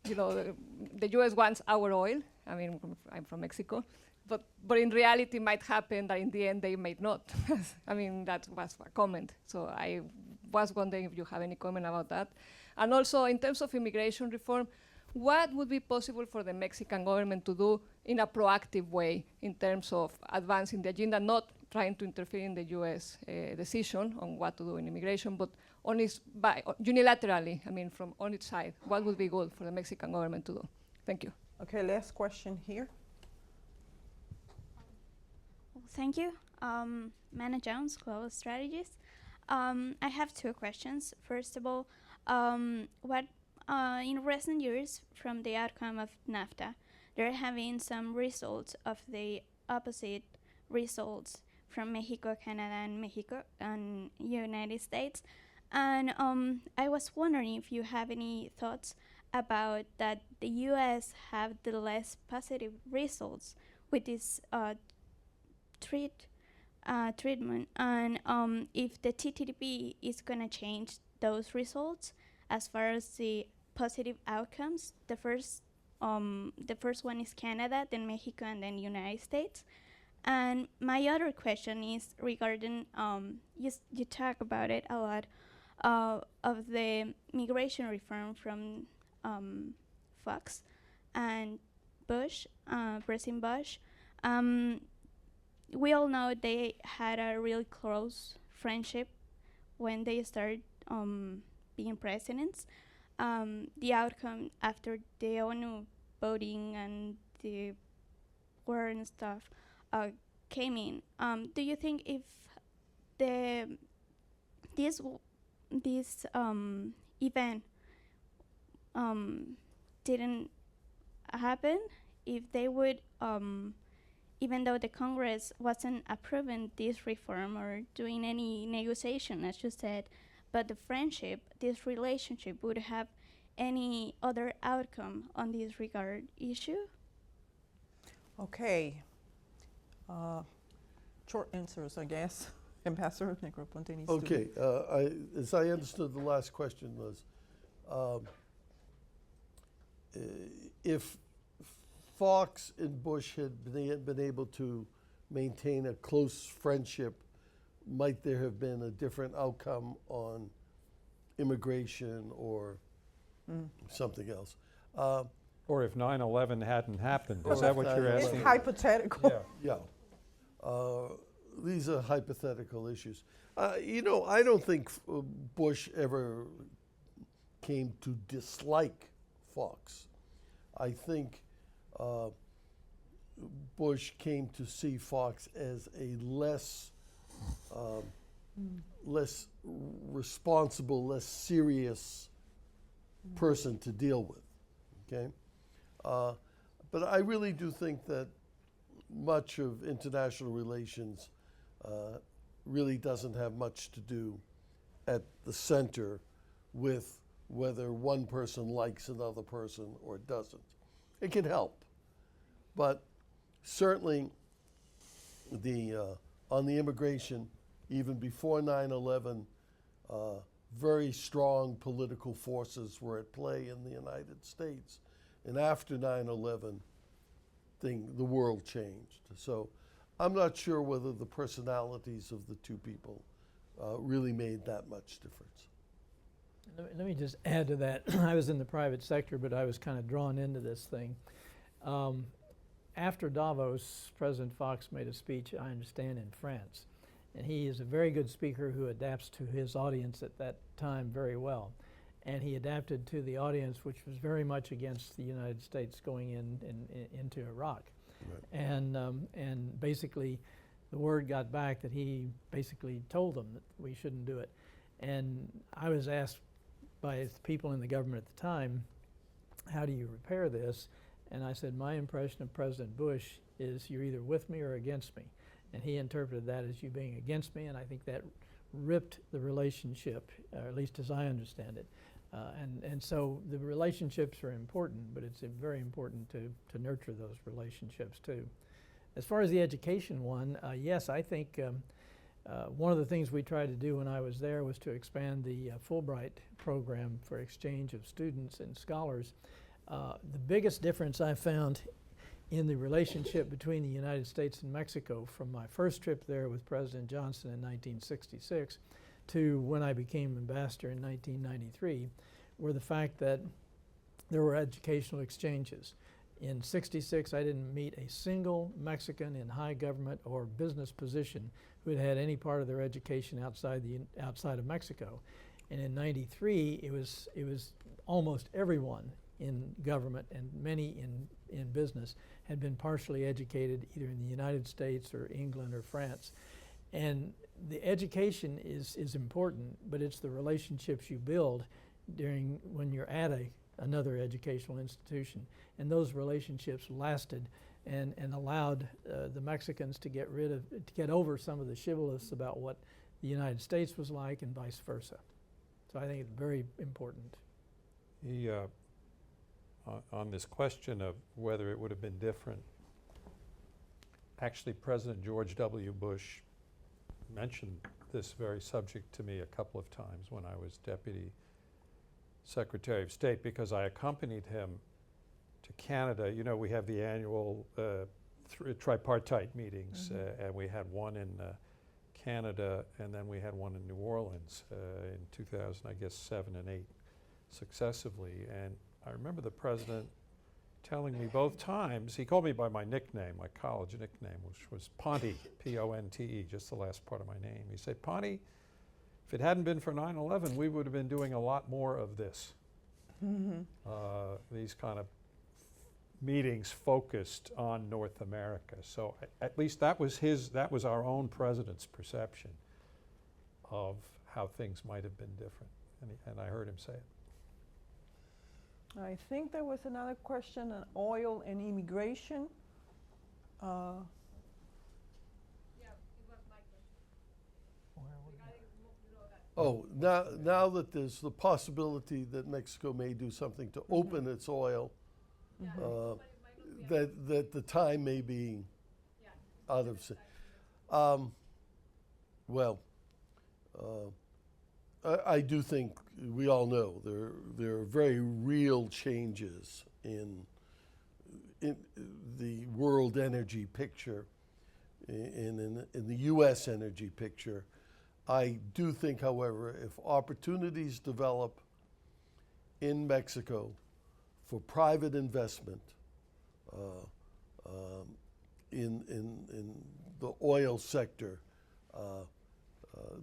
the U.S. wants our oil. I'm from Mexico, but in reality, it might happen that in the end they might not. That was a comment. So I was wondering if you have any comment about that. And also, in terms of immigration reform, what would be possible for the Mexican government to do in a proactive way in terms of advancing the agenda, not trying to interfere in the U.S. Decision on what to do in immigration, but only unilaterally, I mean, from on its side, what would be good for the Mexican government to do? Thank you. Okay, last question here. Thank you. Mana Jones, Global Strategist. I have two questions. First of all, what in recent years, from the outcome of NAFTA, there have been some results of the opposite results from Mexico, Canada, and United States. And I was wondering if you have any thoughts about that the U.S. have the less positive results with this treatment, and if the TTIP is going to change those results as far as the positive outcomes. The first one is Canada, then Mexico, and then United States. And my other question is regarding you talk about it a lot of the migration reform from Fox and Bush, President Bush. We all know they had a really close friendship when they started being presidents. The outcome after the ONU voting and the war and stuff came in. Do you think if this event didn't happen, if they would, even though the Congress wasn't approving this reform or doing any negotiation, as you said, but the friendship, this relationship would have any other outcome on this regard issue? Okay. Short answers, I guess. Ambassador Negroponte needs Okay. As I understood, the last question was, if Fox and Bush had been able to maintain a close friendship, might there have been a different outcome on immigration or something else? Or if 9/11 hadn't happened, is that what you're It's asking? hypothetical. Yeah. Yeah. These are hypothetical issues. I don't think Bush ever came to dislike Fox. I think Bush came to see Fox as a less responsible, less serious person to deal with. Okay, but I really do think that much of international relations really doesn't have much to do at the center with whether one person likes another person or doesn't. It can help, but certainly on the immigration, even before 9/11, very strong political forces were at play in the United States. And after 9/11, the world changed. So I'm not sure whether the personalities of the two people really made that much difference. Let me just add to that. I was in the private sector, but I was kind of drawn into this thing. After Davos, President Fox made a speech, I understand, in France. And he is a very good speaker who adapts to his audience at that time very well. And he adapted to the audience, which was very much against the United States going into Iraq. Right. And basically, the word got back that he basically told them that we shouldn't do it. And I was asked by people in the government at the time, how do you repair this? And I said, my impression of President Bush is you're either with me or against me. And he interpreted that as you being against me, and I think that ripped the relationship, or at least as I understand it. And so the relationships are important, but it's very important to nurture those relationships too. As far as the education one, yes, I think one of the things we tried to do when I was there was to expand the Fulbright program for exchange of students and scholars. The biggest difference I found in the relationship between the United States and Mexico from my first trip there with President Johnson in 1966 to when I became ambassador in 1993 were the fact that there were educational exchanges. In '66, I didn't meet a single Mexican in high government or business position who had had any part of their education outside of Mexico. And in '93, it was almost everyone in government and many in business had been partially educated either in the United States or England or France. And the education is important, but it's the relationships you build when you're at another educational institution. And those relationships lasted and allowed the Mexicans to get over some of the shibboleths about what the United States was like and vice versa. So I think it's very important. On this question of whether it would have been different, actually President George W. Bush mentioned this very subject to me a couple of times when I was Deputy Secretary of State, because I accompanied him to Canada. You know, we have the annual tripartite meetings, and we had one in Canada, and then we had one in New Orleans in 2007 and 8 successively. And I remember the president telling me both times, he called me by my nickname, my college nickname, which was Ponte, P-O-N-T-E, just the last part of my name. He said, Ponte, if it hadn't been for 9/11, we would have been doing a lot more of this. These kind of meetings focused on North America. So at least that was our own president's perception of how things might have been different. And I heard him say it. I think there was another question on oil and immigration. Oh, now that there's the possibility that Mexico may do something to open its oil, that the time may be out of. I do think we all know there are very real changes in the world energy picture, in the U.S. energy picture. I do think, however, if opportunities develop in Mexico for private investment in the oil sector,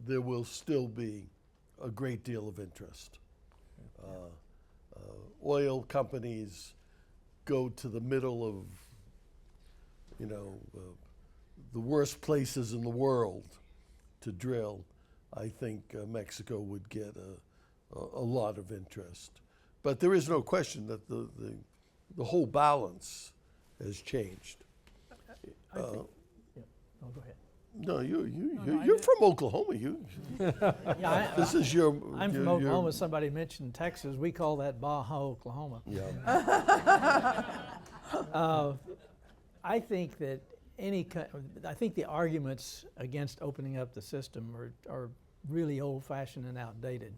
there will still be a great deal of interest. Oil companies go to the middle of, the worst places in the world to drill. I think Mexico would get a lot of interest. But there is no question that the whole balance has changed. I think, no, go ahead. No, you're from Oklahoma. This is your. I'm from Oklahoma. Somebody mentioned Texas. We call that Baja, Oklahoma. Yeah. I think that I think the arguments against opening up the system are really old-fashioned and outdated.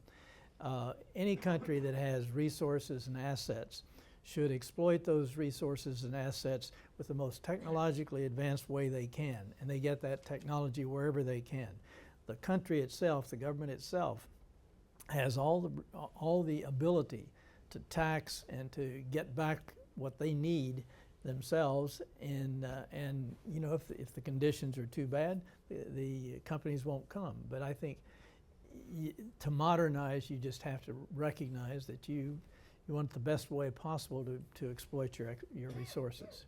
Any country that has resources and assets should exploit those resources and assets with the most technologically advanced way they can, and they get that technology wherever they can. The country itself, the government itself, has all the ability to tax and to get back what they need themselves, and if the conditions are too bad, the companies won't come. But I think to modernize, you just have to recognize that you want the best way possible to exploit your resources.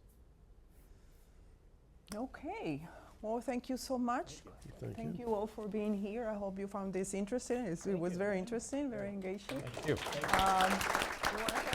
Okay. Well, thank you so much. Thank you all for being here. I hope you found this interesting. It was very interesting, very engaging. Thank you.